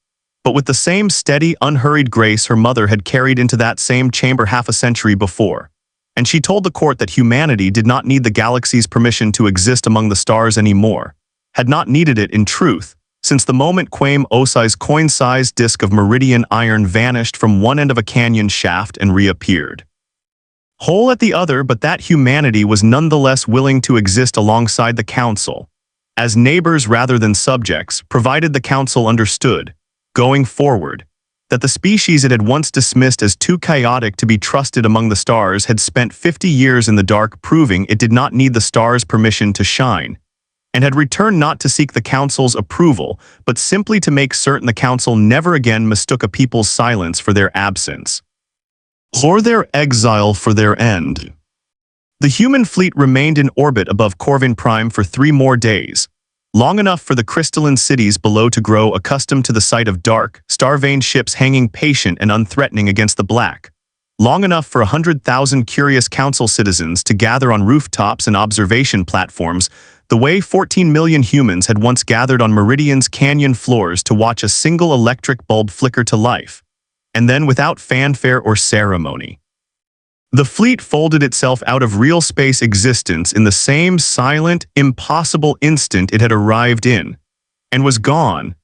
but with the same steady, unhurried grace her mother had carried into that same chamber half a century before. And she told the court that humanity did not need the galaxy's permission to exist among the stars anymore, had not needed it in truth, since the moment Kwame Osei's coin-sized disk of Meridian iron vanished from one end of a canyon shaft and reappeared whole at the other, but that humanity was nonetheless willing to exist alongside the Council, as neighbors rather than subjects, provided the Council understood, going forward, that the species it had once dismissed as too chaotic to be trusted among the stars had spent 50 years in the dark proving it did not need the stars' permission to shine, and had returned not to seek the Council's approval, but simply to make certain the Council never again mistook a people's silence for their absence, or their exile for their end. The human fleet remained in orbit above Corvin Prime for 3 more days, long enough for the crystalline cities below to grow accustomed to the sight of dark, star-veined ships hanging patient and unthreatening against the black, long enough for 100,000 curious Council citizens to gather on rooftops and observation platforms the way 14 million humans had once gathered on Meridian's canyon floors to watch a single electric bulb flicker to life, and then without fanfare or ceremony. The fleet folded itself out of real space existence in the same silent, impossible instant it had arrived in, and was gone,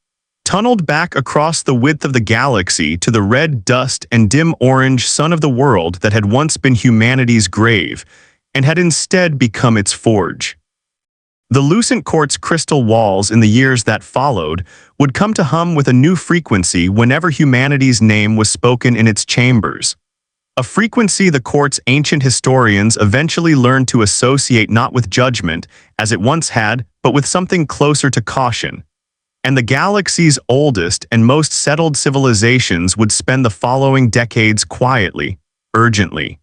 tunneled back across the width of the galaxy to the red dust and dim orange sun of the world that had once been humanity's grave, and had instead become its forge. The lucent quartz crystal walls in the years that followed would come to hum with a new frequency whenever humanity's name was spoken in its chambers. A frequency the quartz ancient historians eventually learned to associate not with judgment, as it once had, but with something closer to caution. And the galaxy's oldest and most settled civilizations would spend the following decades quietly, urgently,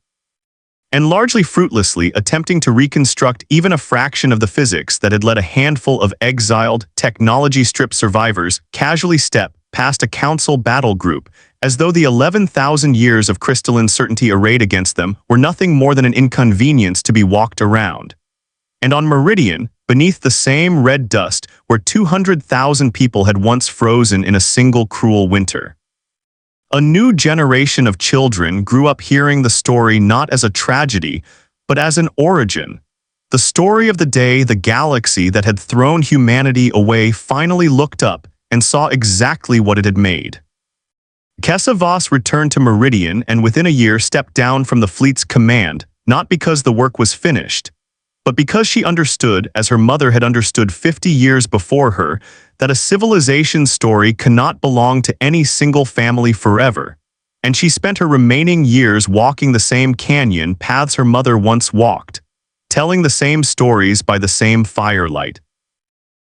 and largely fruitlessly attempting to reconstruct even a fraction of the physics that had let a handful of exiled, technology-stripped survivors casually step past a Council battle group, as though the 11,000 years of crystalline certainty arrayed against them were nothing more than an inconvenience to be walked around. And on Meridian, beneath the same red dust, where 200,000 people had once frozen in a single cruel winter, a new generation of children grew up hearing the story not as a tragedy, but as an origin. The story of the day the galaxy that had thrown humanity away finally looked up and saw exactly what it had made. Adaeze Voss returned to Meridian and within a year stepped down from the fleet's command, not because the work was finished, but because she understood, as her mother had understood 50 years before her, that a civilization's story cannot belong to any single family forever, and she spent her remaining years walking the same canyon paths her mother once walked, telling the same stories by the same firelight,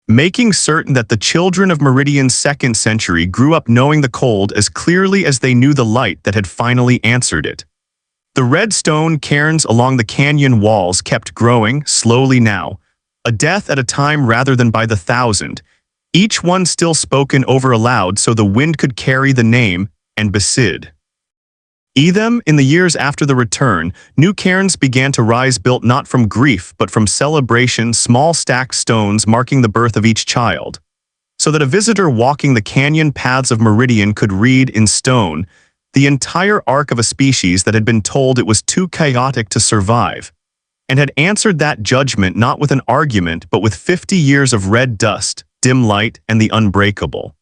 making certain that the children of Meridian's 2nd century grew up knowing the cold as clearly as they knew the light that had finally answered it. The red stone cairns along the canyon walls kept growing, slowly now, a death at a time rather than by the thousand, each one still spoken over aloud so the wind could carry the name and besid. Them, in the years after the return, new cairns began to rise built not from grief but from celebration, small stacked stones marking the birth of each child, so that a visitor walking the canyon paths of Meridian could read in stone the entire arc of a species that had been told it was too chaotic to survive, and had answered that judgment not with an argument but with 50 years of red dust, dim light, and the unbreakable,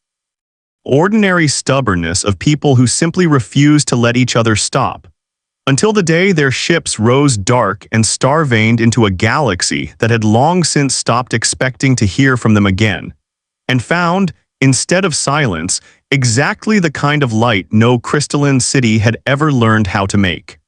ordinary stubbornness of people who simply refused to let each other stop, until the day their ships rose dark and star-veined into a galaxy that had long since stopped expecting to hear from them again, and found, instead of silence, exactly the kind of light no crystalline city had ever learned how to make.